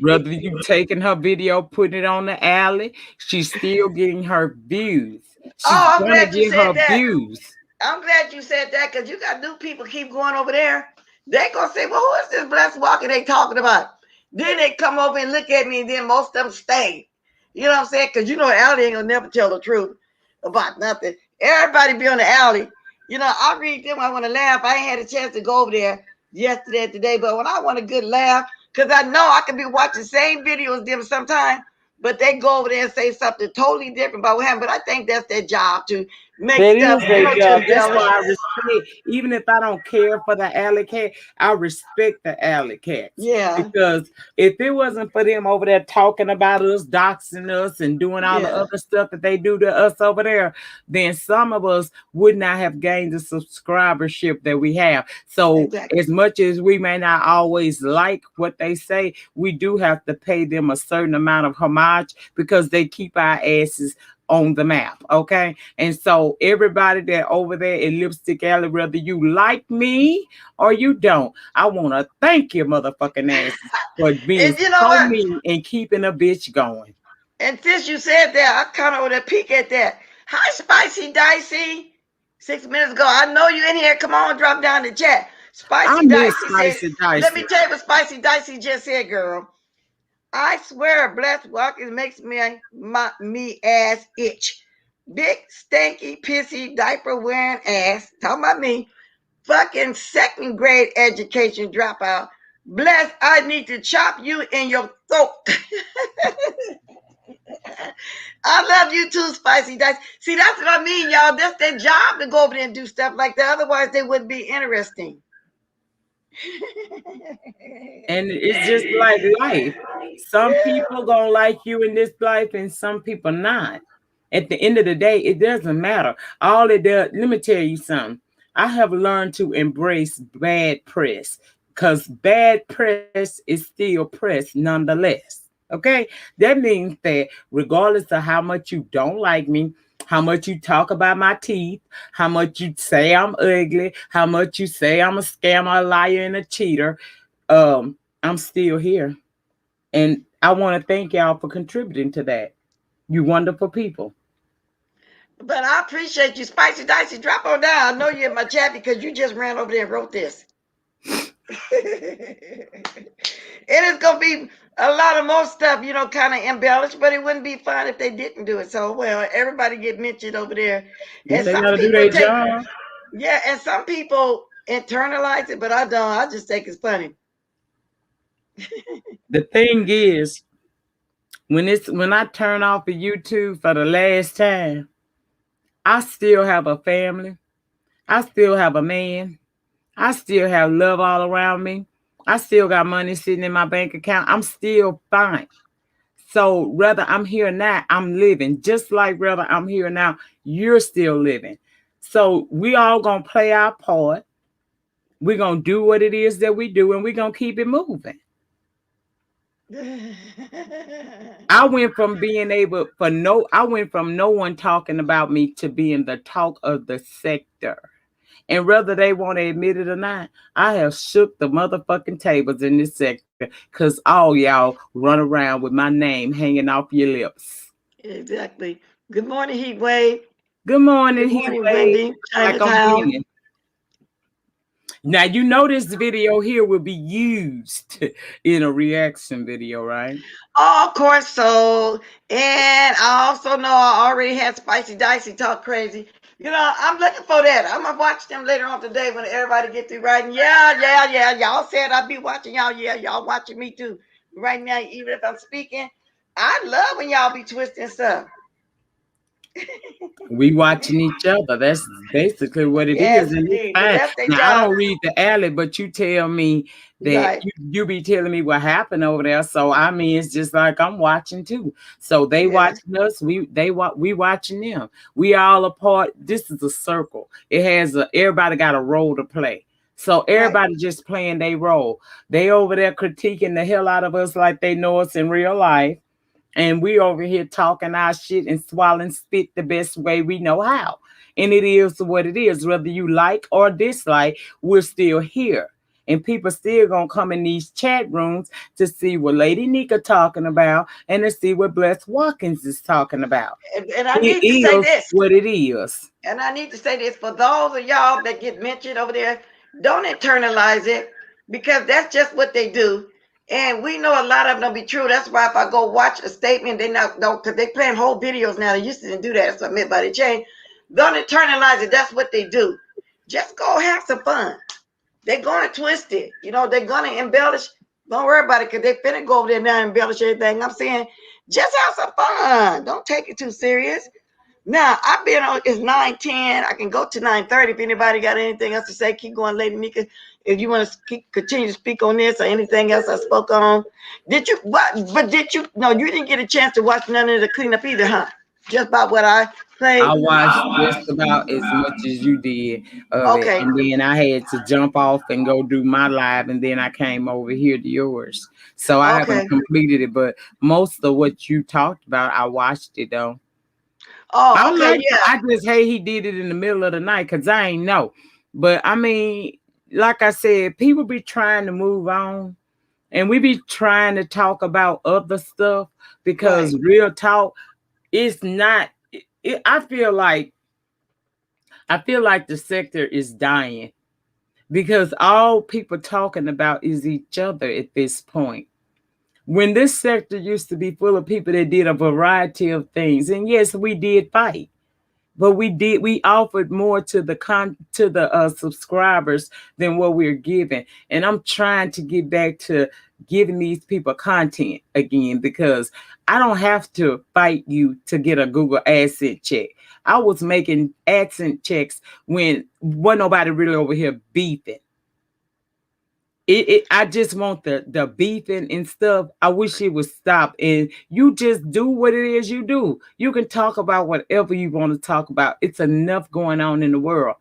Whether you taking her video, putting it on the alley, she's still getting her views. She's Oh, I'm gonna glad you get her said that. views. I'm glad you said that because you got new people keep going over there. They gonna say, "Well, who is this blessed walker they talking about?" Then they come over and look at me, and then most of them stay. You know what I'm saying? Because you know, Allie ain't gonna never tell the truth about nothing. Everybody be on the alley. You know, I read them. I want to laugh. I ain't had a chance to go over there yesterday and today, but when I want a good laugh, because I know I could be watching the same videos them sometimes, but they go over there and say something totally different about what happened. But I think that's their job to make That stuff, is you their know, to job. That's embellish. why I respect, even if I don't care for the alley cat, I respect the alley cats. Yeah. Because if it wasn't for them over there talking about us, doxing us, and doing all the Yeah. other stuff that they do to us over there, then some of us would not have gained the subscribership that we have. So Exactly. as much as we may not always like what they say, we do have to pay them a certain amount of homage because they keep our asses on the map, okay? And so everybody that over there in Lipstick Alley, whether you like me or you don't, I want to thank your motherfucking asses for being And you know so what? mean and keeping a bitch going. And since you said that, I kind of want to peek at that. Hi, Spicy Dicey. 6 minutes ago, I know you in here. Come on, drop down the chat. I Spicy miss Dicey said, Spicy "Let me Dicey. tell you what Spicy Dicey just said, girl. I swear, blessed walkers makes me ass itch. Big, stanky, pissy, diaper wearing ass. Talking about me. Fucking second grade education dropout. Bless, I need to chop you in your throat." I love you too, Spicy Dice. See, that's what I mean, y'all. That's their job to go over there and do stuff like that. Otherwise, they wouldn't be interesting. And it's just like life. Some people gonna like you in this life and some people not. At the end of the day, it doesn't matter. All it does, let me tell you something. I have learned to embrace bad press because bad press is still press nonetheless. Okay? That means that regardless of how much you don't like me, how much you talk about my teeth, how much you say I'm ugly, how much you say I'm a scammer, a liar, and a cheater, I'm still here. And I want to thank y'all for contributing to that. You wonderful people. But I appreciate you, Spicy Dicey. Drop on down. I know you're in my chat because you just ran over there and wrote this. It is gonna be a lot of more stuff, you know, kind of embellished, but it wouldn't be fun if they didn't do it. So, well, everybody get mentioned over there, Yeah, and they some gotta do people their take, job. yeah, and some people internalize it, but I don't. I just think it's funny. The thing is, when I turn off of YouTube for the last time, I still have a family. I still have a man. I still have love all around me. I still got money sitting in my bank account. I'm still fine. So whether I'm here now, I'm living. Just like whether I'm here now, you're still living. So we all gonna play our part. We're gonna do what it is that we do, and we're gonna keep it moving. I went from no one talking about me to being the talk of the sector. And whether they want to admit it or not, I have shook the motherfucking tables in this sector because all y'all run around with my name hanging off your lips. Exactly. Good morning, Heat Wave. Good morning, Good Heat morning, Wave. Wendy. Like I'm Chinatown. winning. Now you know this video here will be used in a reaction video, right? Oh, of course. So, and I also know I already had Spicy Dicey talk crazy. You know, I'm looking for that. I'm gonna watch them later on today when everybody get through writing. Yeah, yeah, yeah. Y'all said I'd be watching y'all. Yeah, y'all watching me too. Right now, even if I'm speaking, I love when y'all be twisting stuff. We watching each other. That's basically what it Yes, is, and it's indeed. But fine. that's their Now I job. don't read the alley, but you tell me that Right. you be telling me what happened over there. So I mean, it's just like I'm watching too. So they Yeah. watching us. We watching them. We all a part. This is a circle. It has everybody got a role to play. So everybody just playing their role. They over there critiquing the hell out of us like they know us in real life. And we over here talking our shit and swallowing spit the best way we know how. And it is what it is. Whether you like or dislike, we're still here. And people still gonna come in these chat rooms to see what Lady Nika talking about and to see what Bless Watkins is talking about. And I It need to say is this. what it is. And I need to say this for those of y'all that get mentioned over there, don't internalize it because that's just what they do. And we know a lot of them don't be true. That's why if I go watch a statement, they not don't because they playing whole videos now. They used to do that. So I meant by the change. Don't internalize it. That's what they do. Just go have some fun. They're gonna twist it. You know, they're gonna embellish. Don't worry about it because they finna go over there now and embellish everything. I'm saying just have some fun. Don't take it too serious. Now I've been on. It's 9:10. I can go to 9:30. If anybody got anything else to say, keep going, Lady Nika. If you want to continue to speak on this or anything else I spoke on, did you? What? But did you? No, you didn't get a chance to watch none of the cleanup either, huh? Just about what I played. I watched just about as much as you did of it, Okay. and then I had to jump off and go do my live, and then I came over here to yours. So I Okay. haven't completed it, but most of what you talked about, I watched it though. Oh, okay, yeah. I just hate he did it in the middle of the night because I ain't know. But I mean, like I said, people be trying to move on, and we be trying to talk about other stuff because real talk is not. I feel like the sector is dying because all people talking about is each other at this point. When this sector used to be full of people that did a variety of things, and yes, we did fight, but we offered more to the subscribers than what we're giving. And I'm trying to get back to giving these people content again because I don't have to fight you to get a Google AdSense check. I was making AdSense checks when wasn't nobody really over here beefing. I just want the beefing and stuff. I wish it would stop and you just do what it is you do. You can talk about whatever you want to talk about. It's enough going on in the world.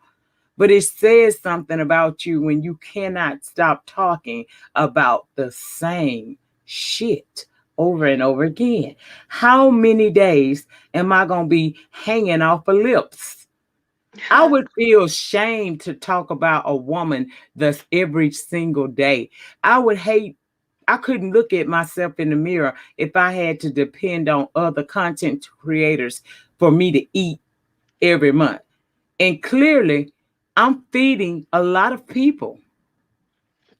But it says something about you when you cannot stop talking about the same shit over and over again. How many days am I going to be hanging off of lips? I would feel shame to talk about a woman thus every single day. I couldn't look at myself in the mirror if I had to depend on other content creators for me to eat every month. And clearly, I'm feeding a lot of people.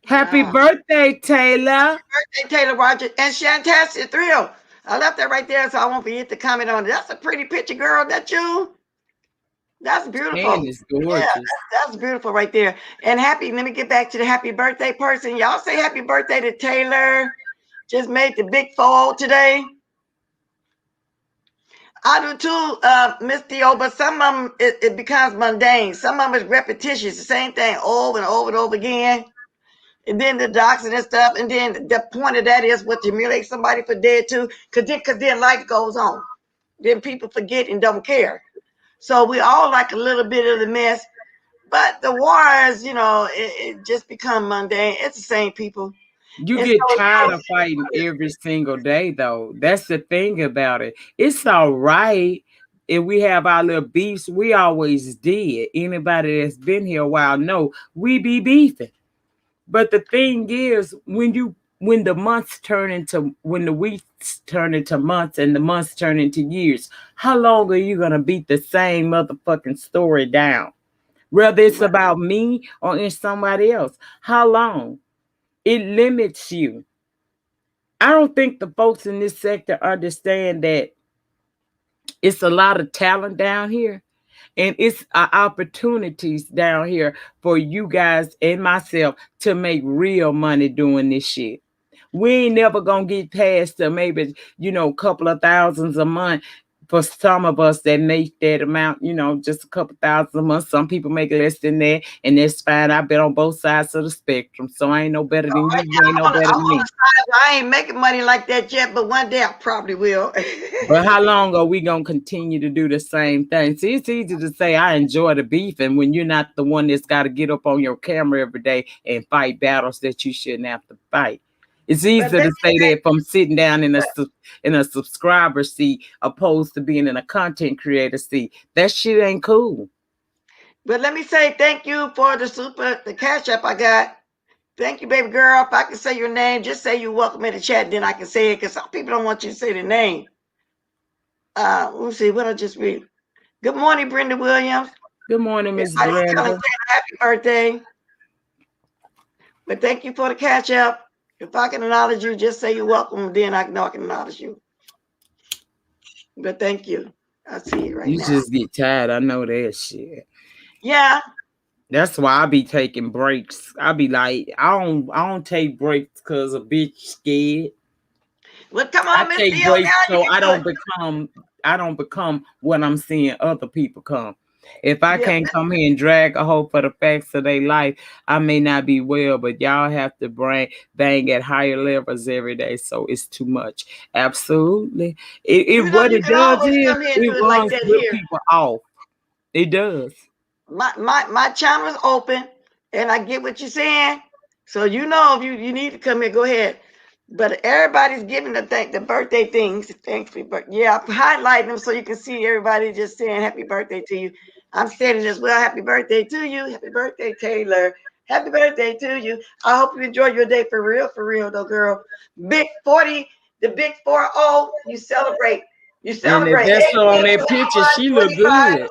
Happy birthday, Taylor. Happy birthday, Taylor Rogers. And Shantastic Thrill. I left that right there so I won't forget to comment on it. That's a pretty picture, girl. That you? That's beautiful. Man, it's gorgeous. Yeah, that's beautiful right there. And happy, let me get back to the happy birthday person. Y'all say happy birthday to Taylor. Just made the big fold today. I do too, Miss Theo, but some of them, it becomes mundane. Some of them is repetitious, the same thing over and over and over again. And then the doxing and stuff. And then the point of that is what to humiliate somebody for dead too. Because then life goes on. Then people forget and don't care. So we all like a little bit of the mess. But the wars, it just become mundane. It's the same people. You get tired of fighting every single day, though. That's the thing about it. It's all right if we have our little beefs. We always did. Anybody that's been here a while know we be beefing. But the thing is, when the weeks turn into months and the months turn into years, how long are you gonna beat the same motherfucking story down? Whether it's about me or in somebody else, how long? It limits you. I don't think the folks in this sector understand that it's a lot of talent down here and it's opportunities down here for you guys and myself to make real money doing this shit. We ain't never gonna get past maybe, a couple of thousands a month for some of us that make that amount, just a couple thousand a month. Some people make less than that, and that's fine. I've been on both sides of the spectrum, so I ain't no better than you. You ain't no better than me. I ain't making money like that yet, but one day I probably will. But how long are we gonna continue to do the same thing? See, it's easy to say I enjoy the beef, and when you're not the one that's got to get up on your camera every day and fight battles that you shouldn't have to fight. It's easy to say that from sitting down in a subscriber seat opposed to being in a content creator seat. That shit ain't cool. But let me say thank you for the cash app I got. Thank you, baby girl. If I can say your name, just say you're welcome in the chat, then I can say it, because some people don't want you to say the name. Let's see, what I just read. Good morning, Brenda Williams. Good morning, Miss Everybody's Brenda. happy birthday. But thank you for the catch up. If I can acknowledge you, just say you're welcome, then I know I can acknowledge you. But thank you. I see it right now. You just get tired. I know that shit. Yeah. That's why I be taking breaks. I be like, I don't take breaks because a bitch scared. Well, come on, I take Miss breaks so I don't become what I'm seeing other people come. If I can't come here and drag a hoe for the facts of their life, I may not be well, but y'all have to bang at higher levels every day, so it's too much. Absolutely. What it does is it runs good people off. It does. My channel is open, and I get what you're saying. So you know, if you need to come here, go ahead. But everybody's giving the birthday things. Thanks for yeah, I'm highlighting them so you can see everybody just saying happy birthday to you. I'm saying it as well. Happy birthday to you. Happy birthday, Taylor. Happy birthday to you. I hope you enjoy your day for real though, girl. Big 40, the big 40, you celebrate. You celebrate. And that's on that picture. She look good. 30,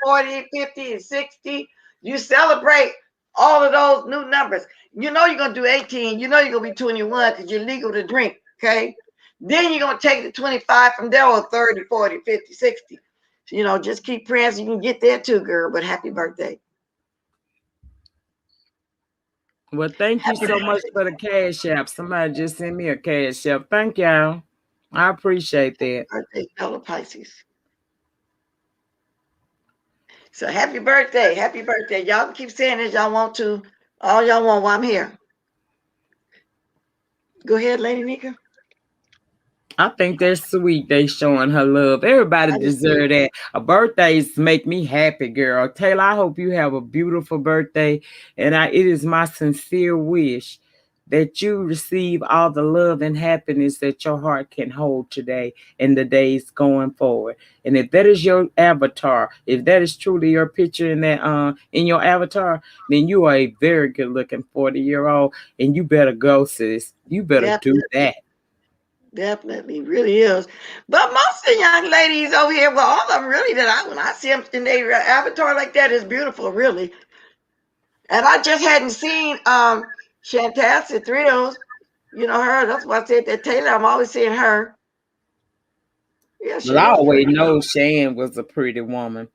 40, 50, and 60. You celebrate all of those new numbers. You know you're going to do 18. You know you're going to be 21 because you're legal to drink, okay? Then you're going to take the 25 from there, or 30, 40, 50, 60. So, you know, just keep praying so you can get there too, girl. But happy birthday. Well, thank you so much for the cash app. Somebody just sent me a cash app. Thank y'all. I appreciate that. Birthday, fellow Pisces. So happy birthday. Happy birthday. Y'all can keep saying as y'all want to. All y'all want while I'm here. Go ahead, Lady Nika. I think that's sweet. They showing her love. Everybody deserve that. Birthdays make me happy, girl. Taylor, I hope you have a beautiful birthday. And it is my sincere wish that you receive all the love and happiness that your heart can hold today and the days going forward. And if that is your avatar, if that is truly your picture in that in your avatar, then you are a very good looking 40-year-old, and you better go, sis. You better do that. Definitely, really is. But most of the young ladies over here, well, all of them really, when I see them in their avatar like that, is beautiful, really. And I just hadn't seen Shantastic Thrills, you know her. That's why I said that Taylor. I'm always seeing her. Yeah, well, I always know Shan was a pretty woman.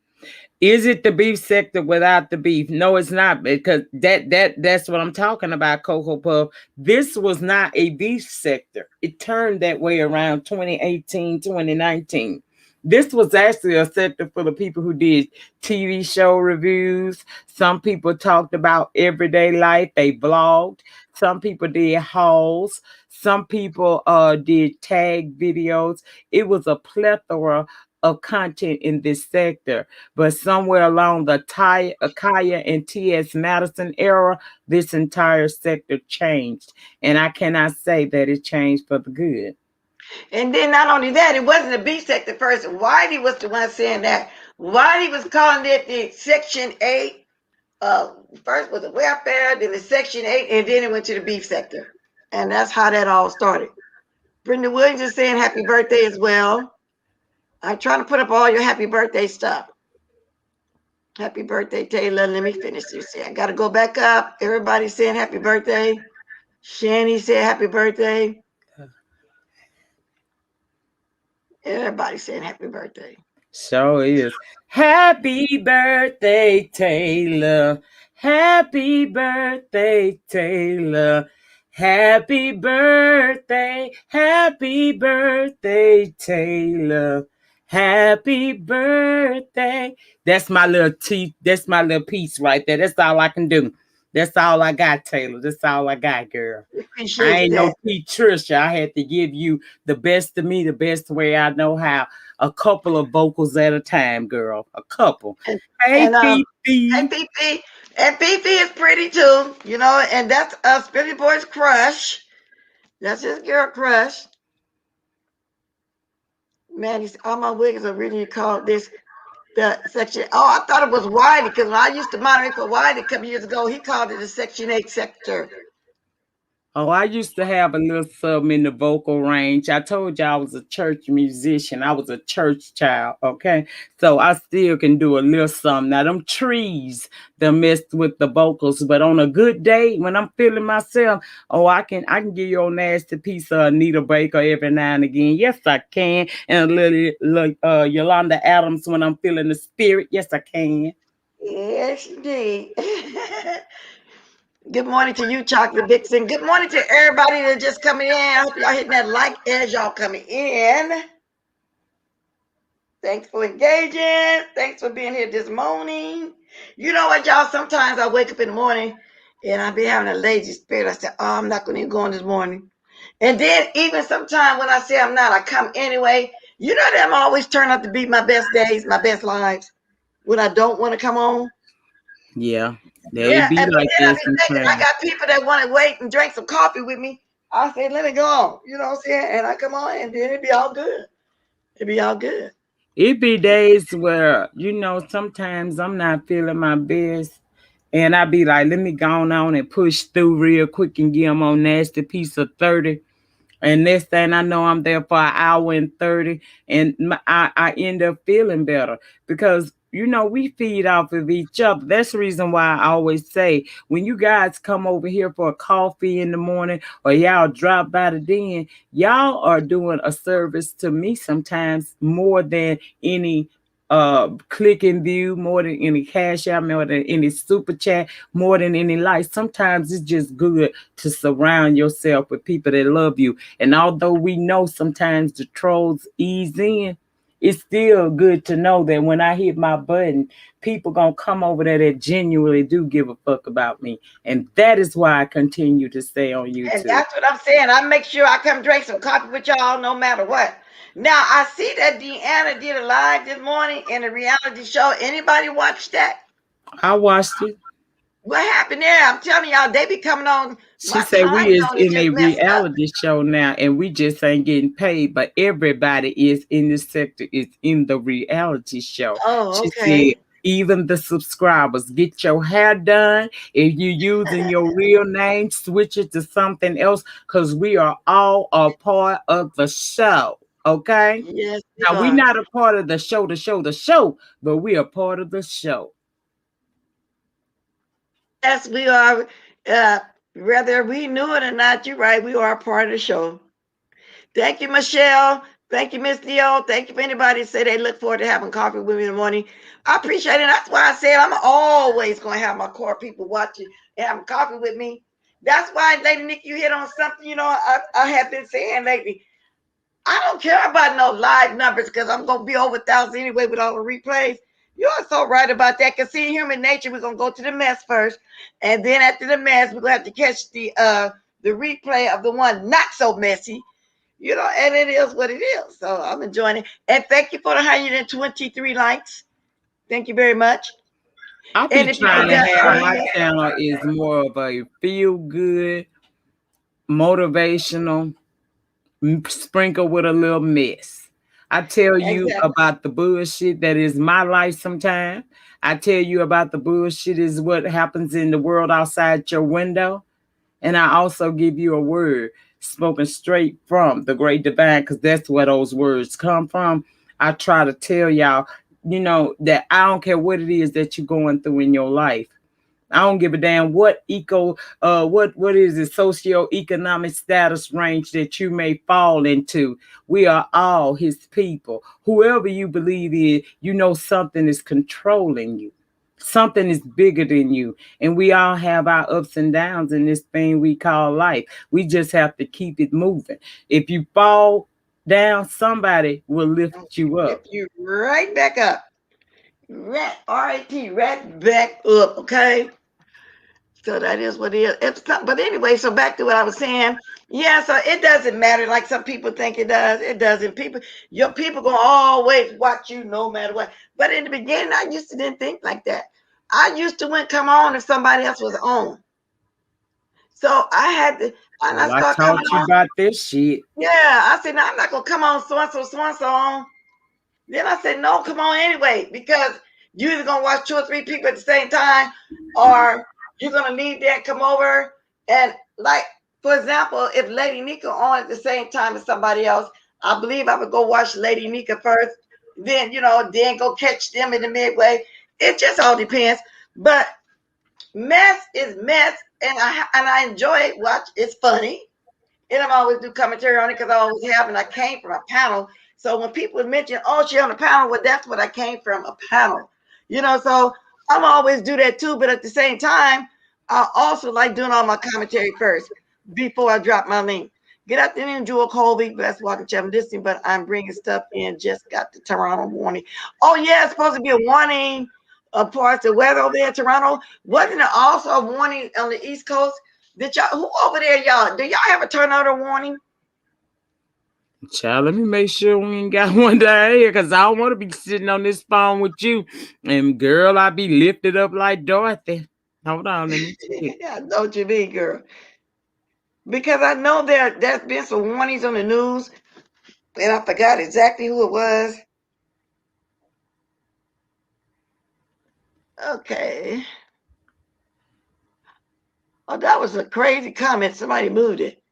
Is it the beef sector without the beef? No, it's not, because that's what I'm talking about, Cocoa Puff. This was not a beef sector. It turned that way around 2018, 2019. This was actually a sector for the people who did TV show reviews. Some people talked about everyday life. They vlogged. Some people did hauls. Some people did tag videos. It was a plethora of content in this sector, but somewhere along the Akaya and T.S. Madison era, this entire sector changed, and I cannot say that it changed for the good. And then not only that, it wasn't the beef sector first. Whitey was the one saying that. Whitey was calling it the Section 8. First was the welfare, then the Section 8, and then it went to the beef sector, and that's how that all started. Brenda Williams is saying happy birthday as well. I'm trying to put up all your happy birthday stuff. Happy birthday, Taylor. Let me finish this. I got to go back up. Everybody's saying happy birthday. Shani said happy birthday. Everybody's saying happy birthday. So is. Happy birthday, Taylor. Happy birthday, Taylor. Happy birthday. Happy birthday, Taylor. Happy birthday. That's my little that's my little piece right there. That's all I can do. That's all I got, Taylor. That's all I got, girl. I ain't no Patricia. I had to give you the best of me, the best way I know how. A couple of vocals at a time, girl. A couple. Hey, Fifi. Hey, Fifi. And Fifi is pretty too, you know, and that's Billy Boy's crush. That's his girl crush. Man, all my wigs are really called this the section. Oh, I thought it was Wiley, because when I used to monitor for Wiley a couple years ago, he called it the Section 8 sector. Oh, I used to have a little something in the vocal range. I told you I was a church musician. I was a church child, okay? So I still can do a little something. Now, them trees, they messed with the vocals, but on a good day, when I'm feeling myself, oh, I can give you a nasty piece of Anita Baker every now and again. Yes, I can. And a little Yolanda Adams when I'm feeling the spirit. Yes, I can. Yes, indeed. Good morning to you, Chocolate Vixen. Good morning to everybody that's just coming in. I hope y'all hitting that like as y'all coming in. Thanks for engaging. Thanks for being here this morning. You know what, y'all? Sometimes I wake up in the morning and I be having a lazy spirit. I say, oh, I'm not going to even go on this morning. And then even sometimes when I say I'm not, I come anyway. You know that I'm always turn out to be my best days, my best lives when I don't want to come on. Yeah, they Yeah, be and but like then I this be thinking I sometimes. got people that want to wait and drink some coffee with me. I say, let me go on. You know what I'm saying? And I come on and then it be all good. It be all good. It be days where, sometimes I'm not feeling my best. And I be like, let me go on and push through real quick and give them on nasty piece of 30. And next thing I know, I'm there for an hour and 30. And I end up feeling better because, we feed off of each other. That's the reason why I always say, when you guys come over here for a coffee in the morning or y'all drop by the den, y'all are doing a service to me sometimes more than any click and view, more than any cash out, more than any super chat, more than any like. Sometimes it's just good to surround yourself with people that love you. And although we know sometimes the trolls ease in, it's still good to know that when I hit my button, people gonna come over there that genuinely do give a fuck about me. And that is why I continue to stay on And YouTube. that's what I'm saying. I make sure I come drink some coffee with y'all no matter what. Now I see that Deanna did a live this morning in a reality show. Anybody watch that? I watched it. What happened there? I'm telling y'all, they be coming on. She My said time we is zone is in a just messed up. reality show now and we just ain't getting paid, but everybody is in this sector is in the reality show. Oh, She said okay. even the subscribers, get your hair done. If you're using your real name, switch it to something else because we are all a part of the show. Okay? Yes, we Now we're are. not a part of the show, but we are part of the show. Yes, we are. Uh, Whether we knew it or not, you're right. We are a part of the show. Thank you, Michelle. Thank you, Miss Dio. Thank you for anybody that say they look forward to having coffee with me in the morning. I appreciate it. That's why I said I'm always going to have my core people watching and having coffee with me. That's why, Lady Nick, you hit on something, I have been saying lately. I don't care about no live numbers because I'm going to be over 1,000 anyway with all the replays. You're so right about that. Because see, human nature, we're going to go to the mess first. And then after the mess, we're going to have to catch the replay of the one not so messy. And it is what it is. So I'm enjoying it. And thank you for the 123 likes. Thank you very much. I be And if you could trying to just have my channel is more of a feel good, motivational, sprinkle with a little mess. I tell you exactly. about the bullshit that is my life sometimes. I tell you about the bullshit is what happens in the world outside your window. And I also give you a word spoken straight from the great divine, because that's where those words come from. I try to tell y'all, that I don't care what it is that you're going through in your life. I don't give a damn what what is the socioeconomic status range that you may fall into. We are all his people. Whoever you believe in, something is controlling you. Something is bigger than you. And we all have our ups and downs in this thing we call life. We just have to keep it moving. If you fall down, somebody will lift you up. Lift you right back up. Right, R-A-T, right back up, okay? So that is what it is. It's not, but anyway, so back to what I was saying. Yeah, so it doesn't matter like some people think it does. It doesn't. Your people gonna always watch you no matter what. But in the beginning, I used to didn't think like that. I used to went come on if somebody else was on. So I had to, and I Well, I start taught coming you on. about this shit. Yeah, I said, no, I'm not gonna come on so and so on. Then I said, no, come on anyway, because you're either gonna watch two or three people at the same time, or you're gonna leave there, come over, and like For example, if Lady Nika on at the same time as somebody else, I believe I would go watch Lady Nika first, then then go catch them in the midway. It just all depends. But mess is mess, and I enjoy it. Watch, it's funny. And I'm always do commentary on it because I always have, and I came from a panel. So when people mention, "Oh, she on a panel," well, that's what I came from, a panel. So I'm always do that too. But at the same time, I also like doing all my commentary first before I drop my link. Get out there and do a Colby, Bless Walking Channel Listening, but I'm bringing stuff in. Just got the Toronto warning. Oh yeah, it's supposed to be a warning of parts of weather over there in Toronto. Wasn't it also a warning on the East Coast? Did y'all, who over there, y'all? Do y'all have a tornado warning? Child, let me make sure we ain't got one down here because I don't want to be sitting on this phone with you. And girl, I be lifted up like Dorothy. Hold on, let me check. I know what you mean, girl. Because I know there's been some warnings on the news, and I forgot exactly who it was. Okay. Oh, that was a crazy comment. Somebody moved it.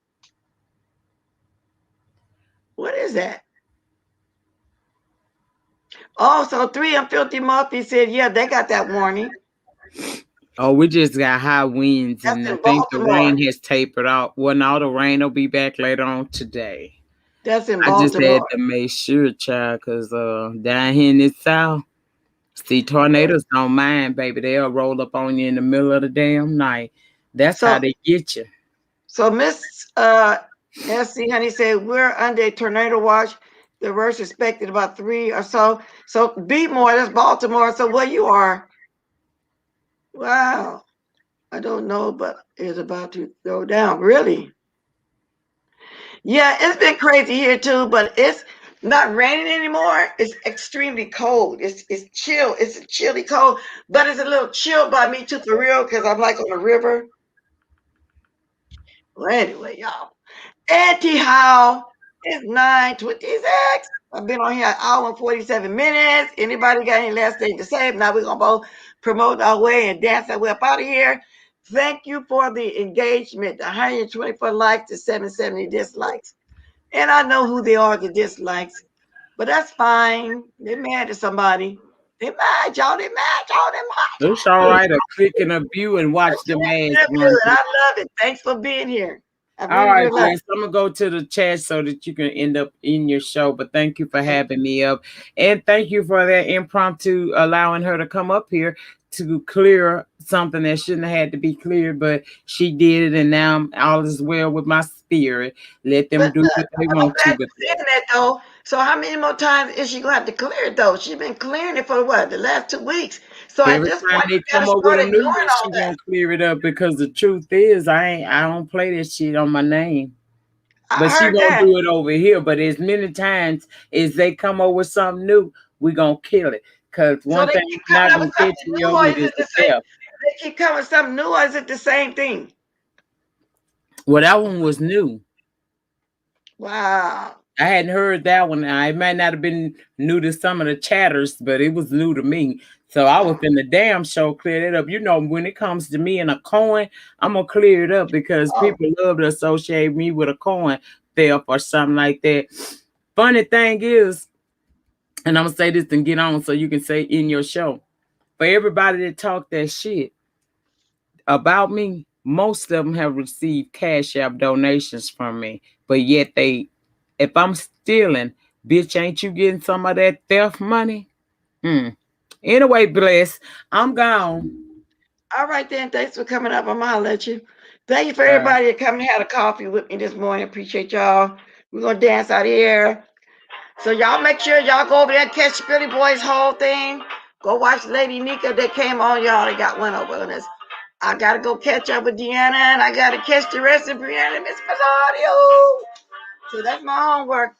What is that? Oh, so 3M Filthy Muffy said, yeah, they got that warning. Oh, we just got high winds, That's and I in think the Baltimore. rain has tapered off. Well, no, the rain will be back later on today. That's in I just had Baltimore. to make sure, child, because down here in the South, see, tornadoes don't mind, baby. They'll roll up on you in the middle of the damn night. That's how they get you. So Miss SC Honey said, we're under a tornado watch. The worst expected about 3 or so. So Beatmore, that's Baltimore. So where you are? Wow. I don't know, but it's about to go down. Really? Yeah, it's been crazy here too, but it's not raining anymore. It's extremely cold. It's chill. It's a chilly cold, but it's a little chill by me too, for real, because I'm like on the river. Well, anyway, y'all. Anyhow, it's 9:26. I've been on here an hour and 47 minutes. Anybody got any last thing to say? If not, we're gonna both promote our way and dance our way up out of here. Thank you for the engagement, the 124 likes, the 770 dislikes. And I know who they are, the dislikes, but that's fine. They're mad at somebody. They mad, y'all. They mad, y'all. They mad. It's all right to click in a view and watch the ads run. I love it. Thanks for being here. I All really, right, really love it. Bless. I'm gonna go to the chat so that you can end up in your show. But thank you for having me up, and thank you for that impromptu allowing her to come up here to clear something that shouldn't have had to be cleared, but she did it, and now all is well with my spirit. Let them do what they want to. But that though. So how many more times is she gonna have to clear it though? She's been clearing it for what, the last 2 weeks. So at every this time point, they you gotta come up with start a new ignoring one, all she that. gonna clear it up because the truth is I don't play that shit on my name. But she won't do it over here. But as many times as they come up with something new, we gonna kill it. Cause one thing you're not gonna catch me up with is the theft. They keep coming with something new, or is it the same thing? Well, that one was new. Wow. I hadn't heard that one. Now, it might not have been new to some of the chatters, but it was new to me. So I was in the damn show clear it up. You know, when it comes to me and a coin, I'm gonna clear it up because people love to associate me with a coin theft or something like that. Funny thing is, and I'm gonna say this and get on so you can say in your show. For everybody that talk that shit about me, most of them have received Cash App donations from me. But yet if I'm stealing, bitch, ain't you getting some of that theft money? Anyway, Bless, I'm gone. All right then. Thanks for coming up. I'm gonna let you. Thank you for everybody that come and had a coffee with me this morning. Appreciate y'all. We're gonna dance out here. So y'all make sure y'all go over there and catch Billy Boy's whole thing. Go watch Lady Nika that came on, y'all. They got one over on us. I gotta go catch up with Deanna, and I gotta catch the rest of Brianna and Miss Pizzario. So that's my homework.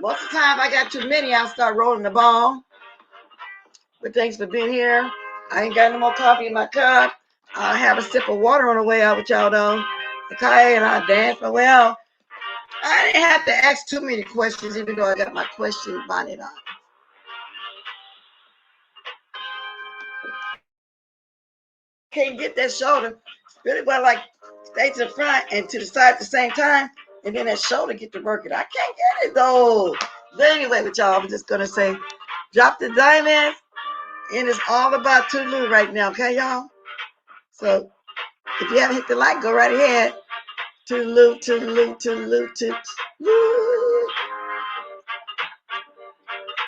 Most of the time, I got too many, I'll start rolling the ball. But thanks for being here. I ain't got no more coffee in my cup. I'll have a sip of water on the way out with y'all, though. Okay, and I'll dance my way out. I didn't have to ask too many questions, even though I got my question bonnet on. Can't get that shoulder. Really well, like stay to the front and to the side at the same time, and then that shoulder get to work it. I can't get it though. But anyway, with y'all, I'm just gonna say, drop the diamonds, and it's all about Tulu right now, okay, y'all? So if you haven't hit the like, go right ahead. Tulu, Tulu, Tulu, Tulu.